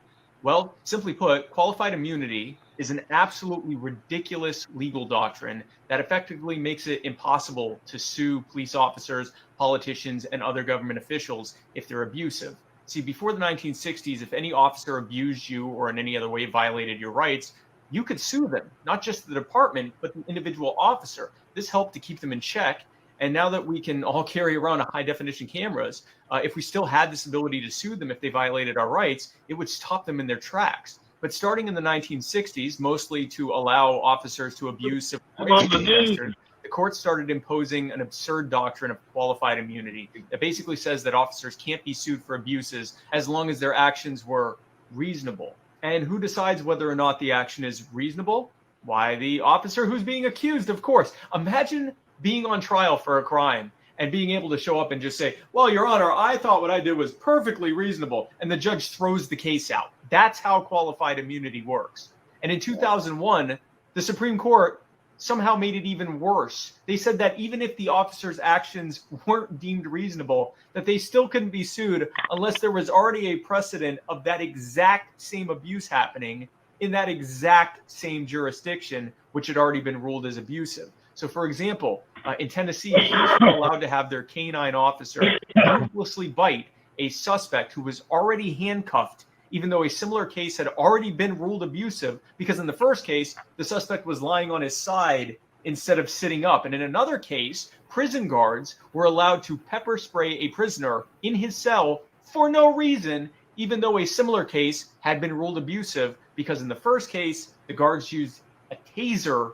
Well, simply put, qualified immunity is an absolutely ridiculous legal doctrine that effectively makes it impossible to sue police officers, politicians, and other government officials if they're abusive. See, before the 1960s, if any officer abused you or in any other way violated your rights, you could sue them, not just the department, but the individual officer. This helped to keep them in check. And now that we can all carry around high definition cameras, if we still had this ability to sue them if they violated our rights, it would stop them in their tracks. But starting in the 1960s, mostly to allow officers to abuse civil rights protesters, the court started imposing an absurd doctrine of qualified immunity that basically says that officers can't be sued for abuses as long as their actions were reasonable. And who decides whether or not the action is reasonable? Why, the officer who's being accused, of course. Imagine being on trial for a crime and being able to show up and just say, well, Your Honor, I thought what I did was perfectly reasonable. And the judge throws the case out. That's how qualified immunity works. And in 2001, the Supreme Court somehow made it even worse. They said that even if the officer's actions weren't deemed reasonable, that they still couldn't be sued unless there was already a precedent of that exact same abuse happening in that exact same jurisdiction, which had already been ruled as abusive. So, for example, in Tennessee, police were allowed to have their canine officer ruthlessly bite a suspect who was already handcuffed, even though a similar case had already been ruled abusive, because in the first case, the suspect was lying on his side instead of sitting up. And in another case, prison guards were allowed to pepper spray a prisoner in his cell for no reason, even though a similar case had been ruled abusive, because in the first case, the guards used a taser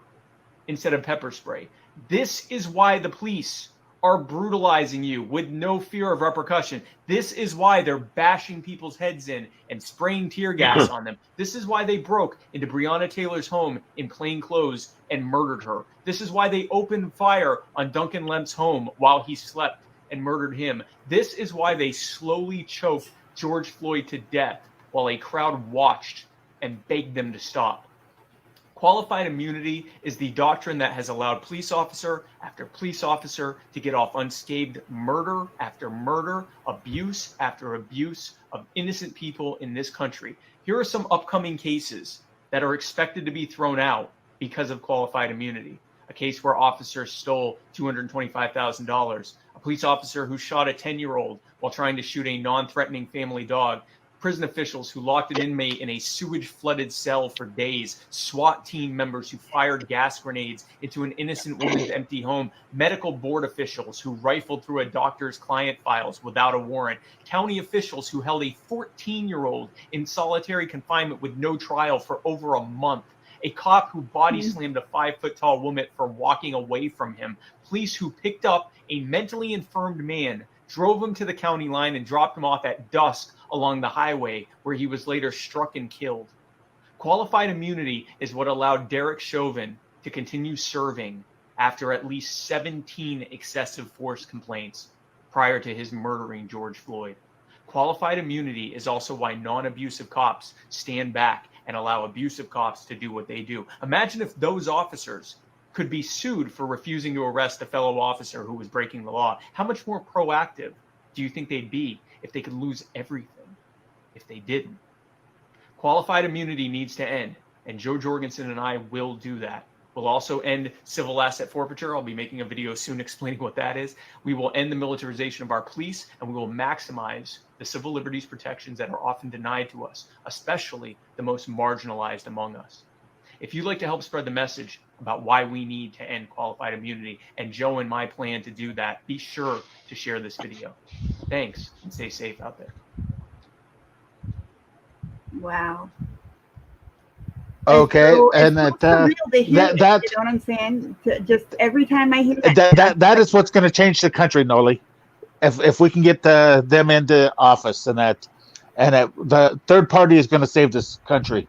instead of pepper spray. This is why the police are brutalizing you with no fear of repercussion. This is why they're bashing people's heads in and spraying tear gas on them. This is why they broke into Breonna Taylor's home in plain clothes and murdered her. This is why they opened fire on Duncan Lemp's home while he slept and murdered him. This is why they slowly choked George Floyd to death while a crowd watched and begged them to stop. Qualified immunity is the doctrine that has allowed police officer after police officer to get off unscathed, murder after murder, abuse after abuse of innocent people in this country. Here are some upcoming cases that are expected to be thrown out because of qualified immunity. A case where officers stole $225,000. A police officer who shot a 10-year-old while trying to shoot a non-threatening family dog. Prison officials who locked an inmate in a sewage-flooded cell for days, SWAT team members who fired gas grenades into an innocent woman's empty home, medical board officials who rifled through a doctor's client files without a warrant, county officials who held a 14-year-old in solitary confinement with no trial for over a month, a cop who body slammed a 5-foot-tall woman for walking away from him, police who picked up a mentally infirmed man, drove him to the county line and dropped him off at dusk along the highway, where he was later struck and killed. Qualified immunity is what allowed Derek Chauvin to continue serving after at least 17 excessive force complaints prior to his murdering George Floyd. Qualified immunity is also why non-abusive cops stand back and allow abusive cops to do what they do. Imagine if those officers could be sued for refusing to arrest a fellow officer who was breaking the law. How much more proactive do you think they'd be if they could lose everything if they didn't? Qualified immunity needs to end, and Joe Jorgensen and I will do that. We'll also end civil asset forfeiture. I'll be making a video soon explaining what that is. We will end the militarization of our police, and we will maximize the civil liberties protections that are often denied to us, especially the most marginalized among us. If you'd like to help spread the message about why we need to end qualified immunity and Joe and my plan to do that, be sure to share this video. Thanks, and stay safe out there. Wow. Okay, so and it's so surreal to hear that you know what I'm saying? Just every time I hear that, that is what's going to change the country, Noli. If we can get them into office, and the third party is going to save this country.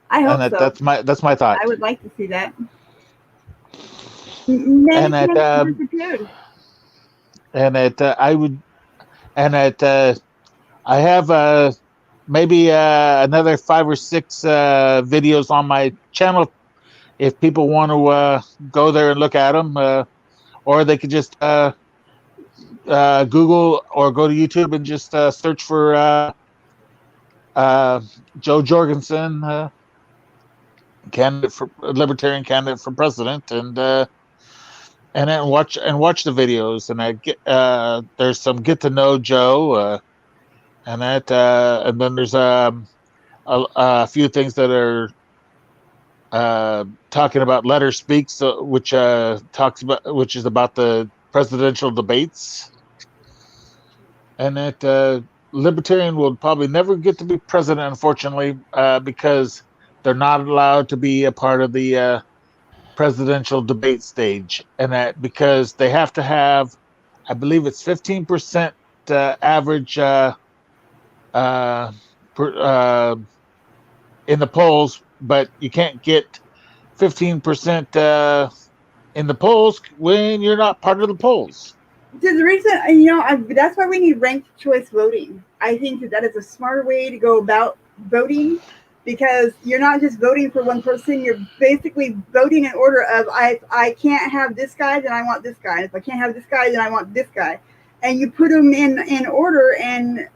I hope and so. That's my thought. I would like to see that. Many disappeared. I have maybe another 5 or 6 videos on my channel if people want to go there and look at them, or they could just Google or go to YouTube and just search for Joe Jorgensen, libertarian candidate for president, and then watch the videos. And there's some get to know Joe. And then there's a few things that are talking about Letter Speaks, which is about the presidential debates, and that libertarian will probably never get to be president, unfortunately, because they're not allowed to be a part of the presidential debate stage, and that because they have to have, I believe it's 15% average. In the polls, but you can't get 15% in the polls when you're not part of the polls. The reason, that's why we need ranked choice voting. I think that is a smarter way to go about voting, because you're not just voting for one person. You're basically voting in order of, I can't have this guy, then I want this guy. If I can't have this guy, then I want this guy. And you put them in order, and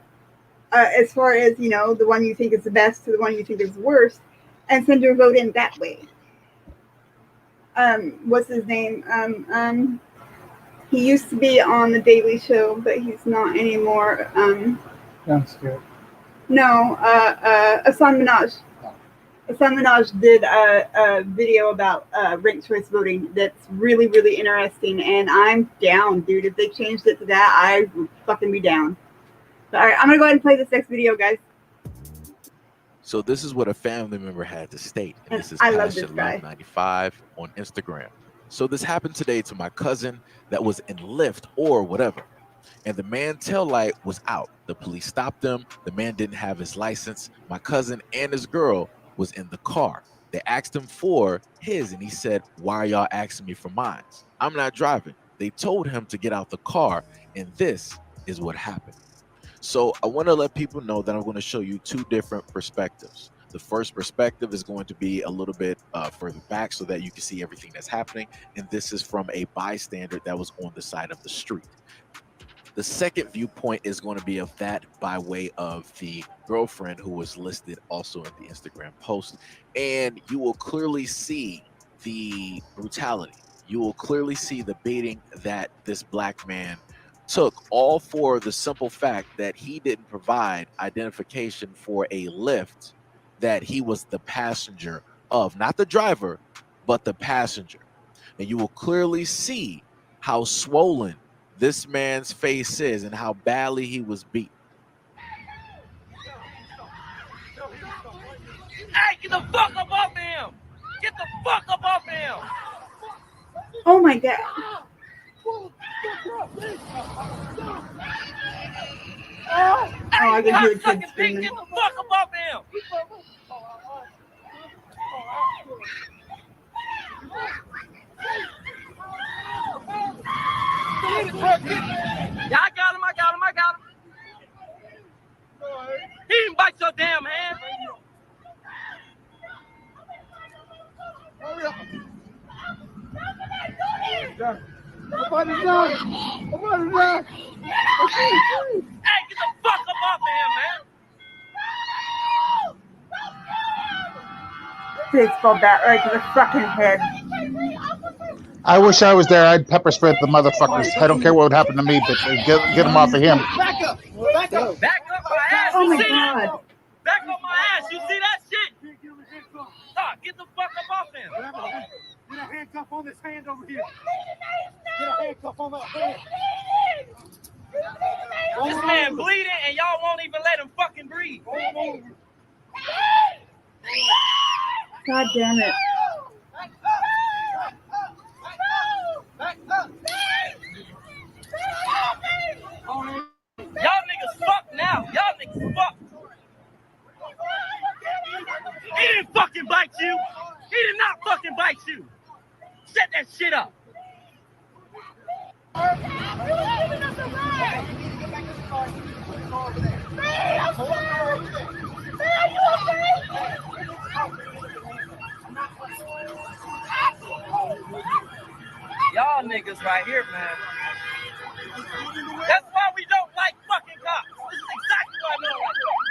as far as, the one you think is the best to the one you think is the worst, and send your vote in that way. What's his name? He used to be on the Daily Show, but he's not anymore. I'm scared. No, Hassan Minhaj. Hassan Minhaj did a video about ranked choice voting that's really, really interesting, and I'm down, dude. If they changed it to that, I would fucking be down. All right, I'm going to go ahead and play this next video, guys. So this is what a family member had to state. And this is I love this Passion guy. Love 95 on Instagram. So this happened today to my cousin that was in Lyft or whatever. And the man tail light was out. The police stopped him. The man didn't have his license. My cousin and his girl was in the car. They asked him for his, and he said, "Why are y'all asking me for mine? I'm not driving." They told him to get out the car, and this is what happened. So I want to let people know that I'm going to show you 2 different perspectives. The first perspective is going to be a little bit further back so that you can see everything that's happening. And this is from a bystander that was on the side of the street. The second viewpoint is going to be of that by way of the girlfriend who was listed also in the Instagram post. And you will clearly see the brutality. You will clearly see the baiting that this black man took, all for the simple fact that he didn't provide identification for a Lyft that he was the passenger of, not the driver, but the passenger. And you will clearly see how swollen this man's face is and how badly he was beat. Hey, get the fuck up off him! Get the fuck up off him! Oh my God. Oh, I can hear kids screaming. Get the fuck up off him! Yeah, I got him. He didn't bite your damn hand. Hurry up. Nobody's done. Hey, get the fuck up off him, man. Baseball bat right to the fucking head. I wish I was there. I'd pepper spray the motherfuckers. I don't care what would happen to me, but get them off of him. Back up my ass. Oh You my see God. that? Back up my ass. You see that shit? Stop. handcuff on this hand over here. Get a handcuff on that hand. This man bleeding and y'all won't even let him fucking breathe. God damn it. Y'all niggas fucked now. Y'all niggas fucked. He didn't fucking bite you. He did not fucking bite you. Set that shit up. Y'all niggas right here, man. That's why we don't like fucking cops. This is exactly why we don't like fucking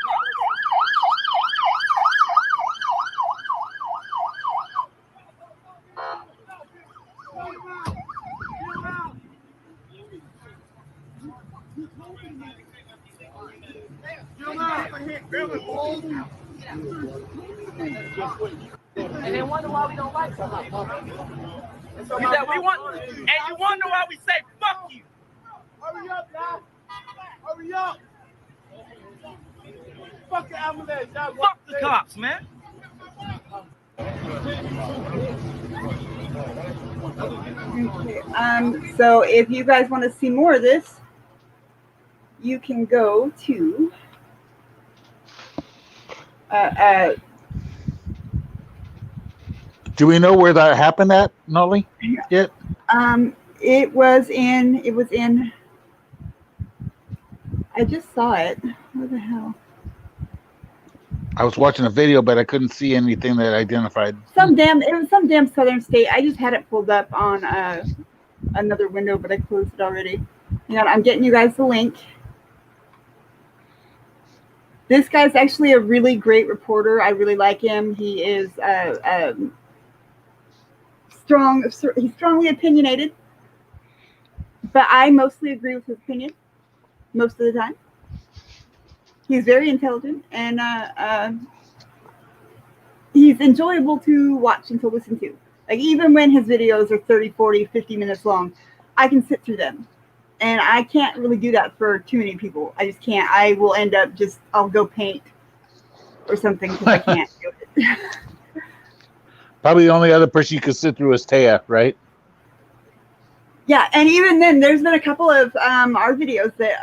and then wonder why we don't like something. And you wonder why we say fuck you. Hurry up, guys. Hurry up. Fuck the ambulance. Fuck the cops, man. Okay. So if you guys want to see more of this, you can go to Do we know where that happened at, Nolly? Yet? it was in I just saw it. What the hell? I was watching a video, but I couldn't see anything that identified. It was some damn southern state. I just had it pulled up on another window, but I closed it already. Hang on, I'm getting you guys the link. This guy's actually a really great reporter. I really like him. He is he's strongly opinionated, but I mostly agree with his opinion most of the time. He's very intelligent, and he's enjoyable to watch and to listen to. Like, even when his videos are 30, 40, 50 minutes long, I can sit through them. And I can't really do that for too many people. I just can't. I will end up I'll go paint or something because I can't do it. Probably the only other person you could sit through is Taya, right? Yeah, and even then, there's been a couple of our videos that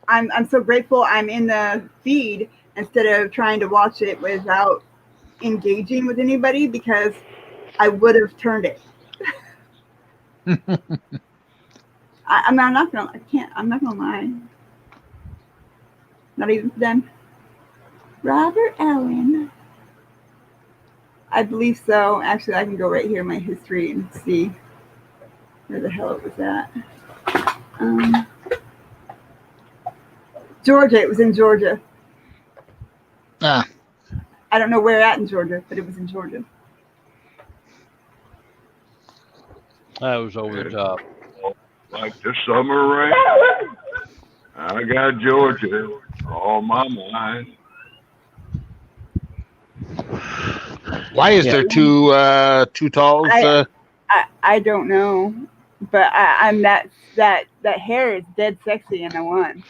I'm so grateful I'm in the feed instead of trying to watch it without engaging with anybody, because I would have turned it. I'm not gonna lie. Not even for them. Robert Allen. I believe so. Actually, I can go right here in my history and see where the hell it was at. Georgia. It was in Georgia. I don't know where at in Georgia, but it was in Georgia. That was over the top. Like the summer rain. I got Georgia on my mind. Why is there two talls? I don't know, but I'm that hair is dead sexy, and I won.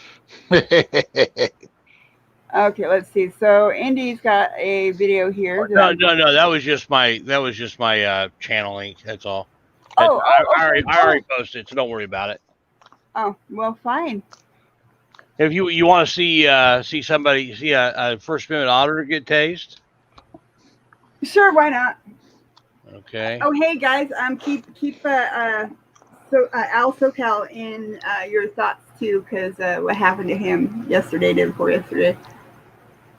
Okay, let's see. So Indy's got a video here. No. That was just my channel link. That's all. I already posted, so don't worry about it. Oh, well, fine. If you want to see a First Amendment auditor get tased, sure, why not? Okay. Oh, hey guys, keep Al SoCal in your thoughts too, because what happened to him yesterday, day before yesterday.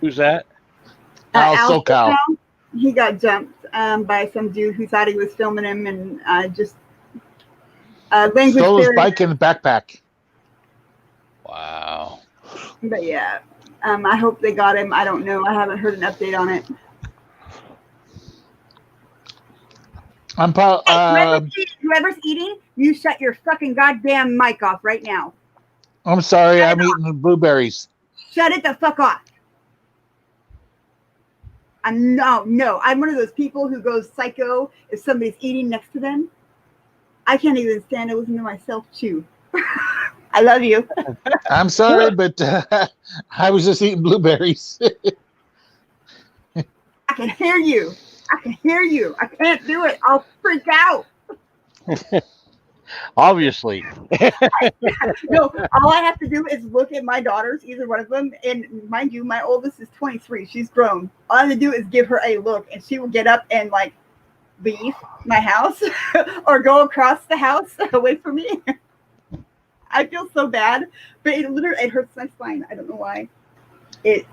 Who's that? Al SoCal. He got jumped by some dude who thought he was filming him, and language. Stole his bike and backpack. Wow. But yeah, I hope they got him. I don't know. I haven't heard an update on it. Whoever's eating, you shut your fucking goddamn mic off right now. I'm sorry, I'm eating blueberries. Shut it the fuck off. No. I'm one of those people who goes psycho if somebody's eating next to them. I can't even stand to listen to myself chew. I love you. I'm sorry, but I was just eating blueberries. I can hear you. I can't do it. I'll freak out. Obviously. No, all I have to do is look at my daughters, either one of them, and mind you, my oldest is 23. She's grown. All I have to do is give her a look, and she will get up and like leave my house or go across the house away from me. I feel so bad, but it hurts my spine. I don't know why. There's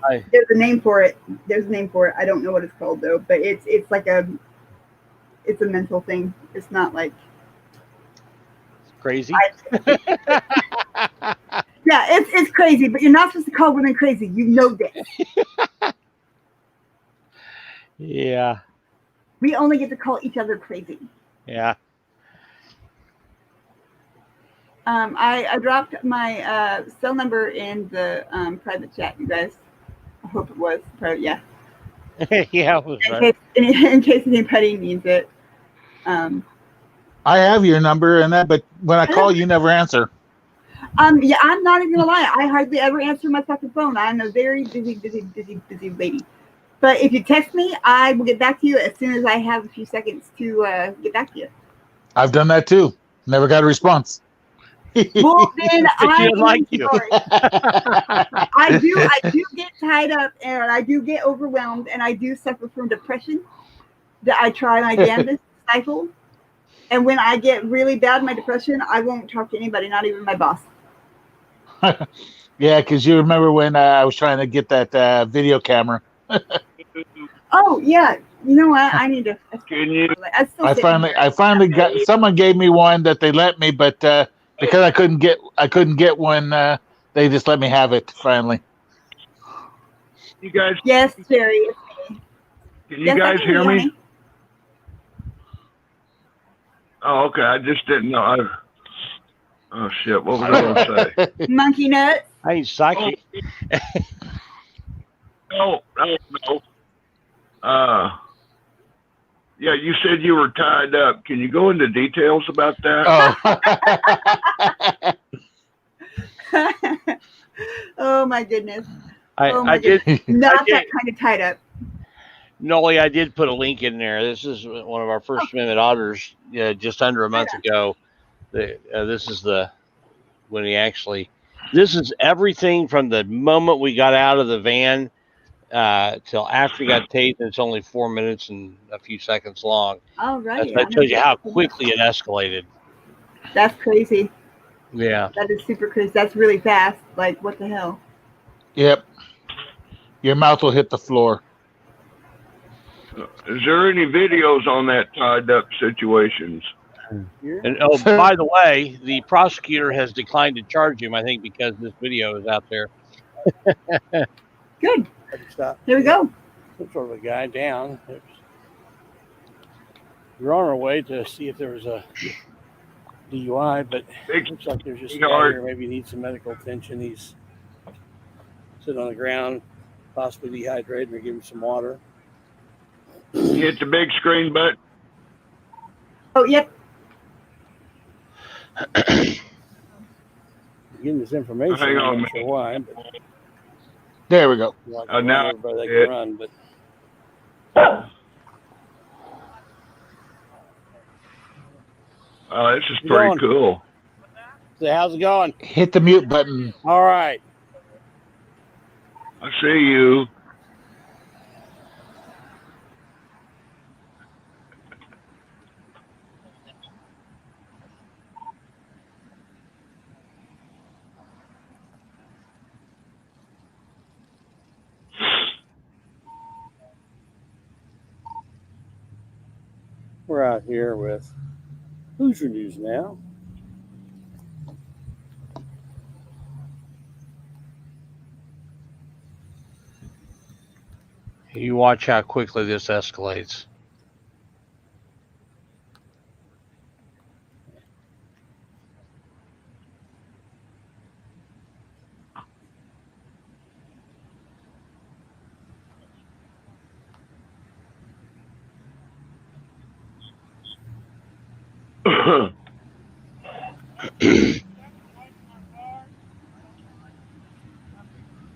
a name for it. I don't know what it's called though, but it's like it's a mental thing. It's not like crazy. Yeah, it's crazy, but you're not supposed to call women crazy. You know this. Yeah. We only get to call each other crazy. Yeah. I dropped my cell number in the private chat, you guys. I hope it was private. Yeah. Yeah. It was In case anybody needs it. I have your number and that, but when I call, you never answer. Yeah, I'm not even gonna lie. I hardly ever answer my fucking phone. I'm a very busy lady. But if you text me, I will get back to you as soon as I have a few seconds to get back to you. I've done that too. Never got a response. Well, then I like you. I do get tied up, and I do get overwhelmed, and I do suffer from depression that I try my damnedest to stifle. And when I get really bad in my depression, I won't talk to anybody, not even my boss. Yeah, because you remember when I was trying to get that video camera. Oh yeah, you know what? I need to. Can you? I finally got. Someone gave me one that they let me, but because I couldn't get one, they just let me have it finally. You guys? Yes, Jerry. Can you guys hear me? Oh, okay. I just didn't know. Oh shit! What was I going to say? Monkey nuts. I ain't psychic. No. Yeah, you said you were tied up. Can you go into details about that? Oh, Oh my goodness. I did not that kind of tied up. Nolly, I did put a link in there. This is one of our first minute auditors just under a month ago. This is this is everything from the moment we got out of the van till after we got tased. It's only 4 minutes and a few seconds long. All right. That tells you how quickly it escalated. That's crazy. Yeah. That is super crazy. That's really fast. Like, what the hell? Yep. Your mouth will hit the floor. Is there any videos on that tied up situations? And oh, by the way, the prosecutor has declined to charge him, I think, because this video is out there. Good. Here we go. Some sort of a guy down. We're on our way to see if there was a DUI, but it looks like there's just a guy here. Maybe he needs some medical attention. He's sitting on the ground, possibly dehydrated. We're giving him some water. Hit the big screen button. Oh, yep. Getting this information. Hang on, I'm not sure why, but there we go. Now everybody can run, but this is pretty cool. So how's it going? Hit the mute button. All right. I see you. We're out here with Hoosier News Now. You watch how quickly this escalates.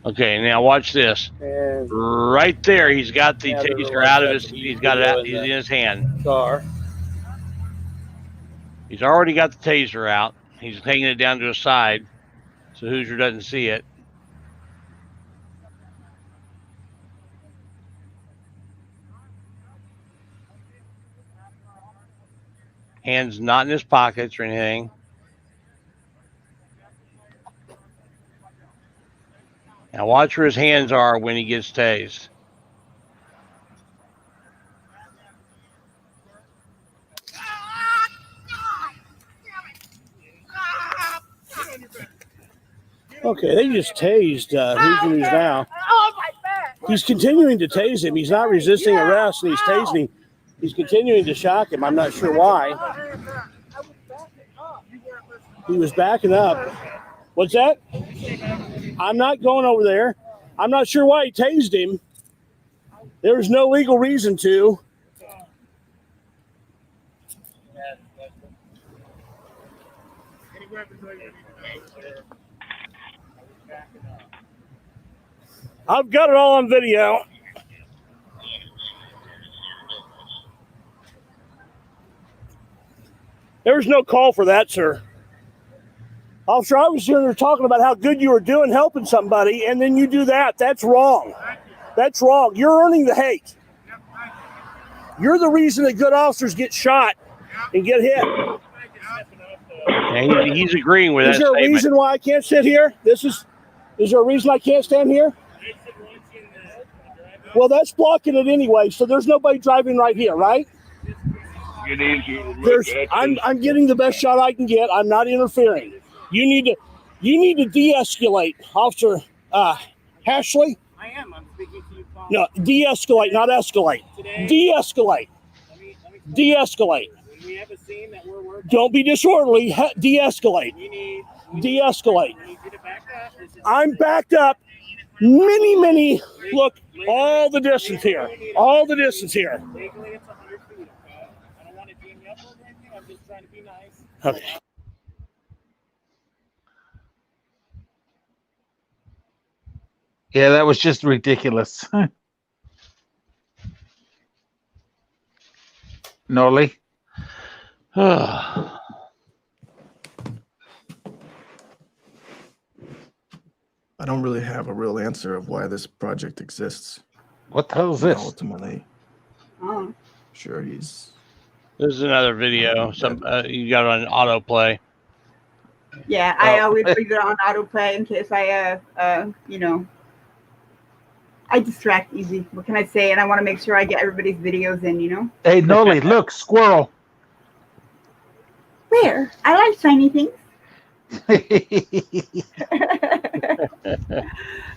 Okay, now watch this. And right there, he's got the Yeah, there's a taser lot out of of his. stuff. He's got it out. He's Video in his hand. car. He's already got the taser out. He's taking it down to his side, so Hoosier doesn't see it. Hands not in his pockets or anything. Now watch where his hands are when he gets tased. Okay, they just tased Hoosier News now. He's continuing to tase him. He's not resisting arrest, and he's tasing him. He's continuing to shock him. I'm not sure why. He was backing up. What's that? I'm not going over there. I'm not sure why he tased him. There was no legal reason to. I've got it all on video. There was no call for that, sir. Officer, I was here talking about how good you were doing helping somebody, and then you do that. That's wrong. That's wrong. You're earning the hate. You're the reason that good officers get shot and get hit. Yeah, he's agreeing with that Is there a reason why I can't sit here? Is there a reason I can't stand here? Well, that's blocking it anyway, so there's nobody driving right here, right? I'm getting the best shot I can get. I'm not interfering. You need to de-escalate, Officer Hashley. I am. I'm speaking to you. No, de-escalate, not escalate. De-escalate. De-escalate. When we have a scene that we're working. Don't be disorderly. De-escalate. De-escalate. I'm backed up. Many. Look, all the distance here. All the distance here. Legally, it's 100 feet. Okay? I don't want to jam you up or anything. I'm just trying to be nice. Okay. Yeah, that was just ridiculous. Nolly? I don't really have a real answer of why this project exists. What the hell is this? Ultimately, Oh. sure, he's... This is another video. Some you got it on autoplay. Yeah, I always leave it on autoplay in case I, I distract easy. What can I say? And I want to make sure I get everybody's videos in, you know? Hey, Nolly, look, squirrel. Where? I like shiny things.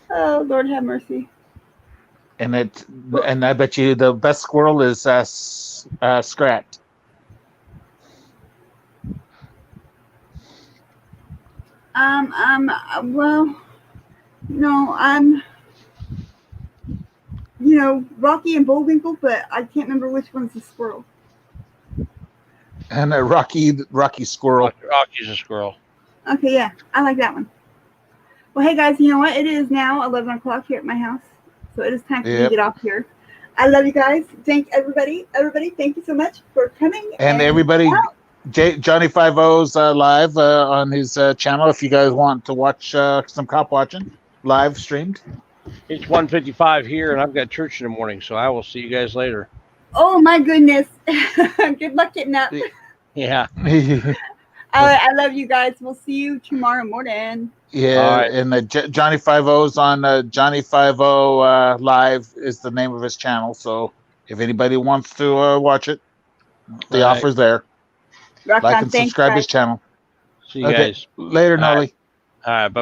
Oh, Lord have mercy. And I bet you the best squirrel is Scrat. Well, no, Rocky and Bullwinkle, but I can't remember which one's the squirrel. And a Rocky squirrel. Rocky's a squirrel. Okay, yeah, I like that one. Well, hey guys, you know what? It is now 11 o'clock here at my house, so it is time for me to get off here. I love you guys. Thank everybody. Thank you so much for coming. And everybody, Johnny 5-0's live on his channel. If you guys want to watch some cop watching live streamed. It's 1:55 here, and I've got church in the morning, so I will see you guys later. Oh my goodness! Good luck getting up. Yeah. I love you guys. We'll see you tomorrow morning. Yeah, right. And Johnny 5-0's on Johnny 5-0 live is the name of his channel. So if anybody wants to watch it, the offer's there. Rock like on. and subscribe his channel. See you guys later, Nolly. All right, bye-bye.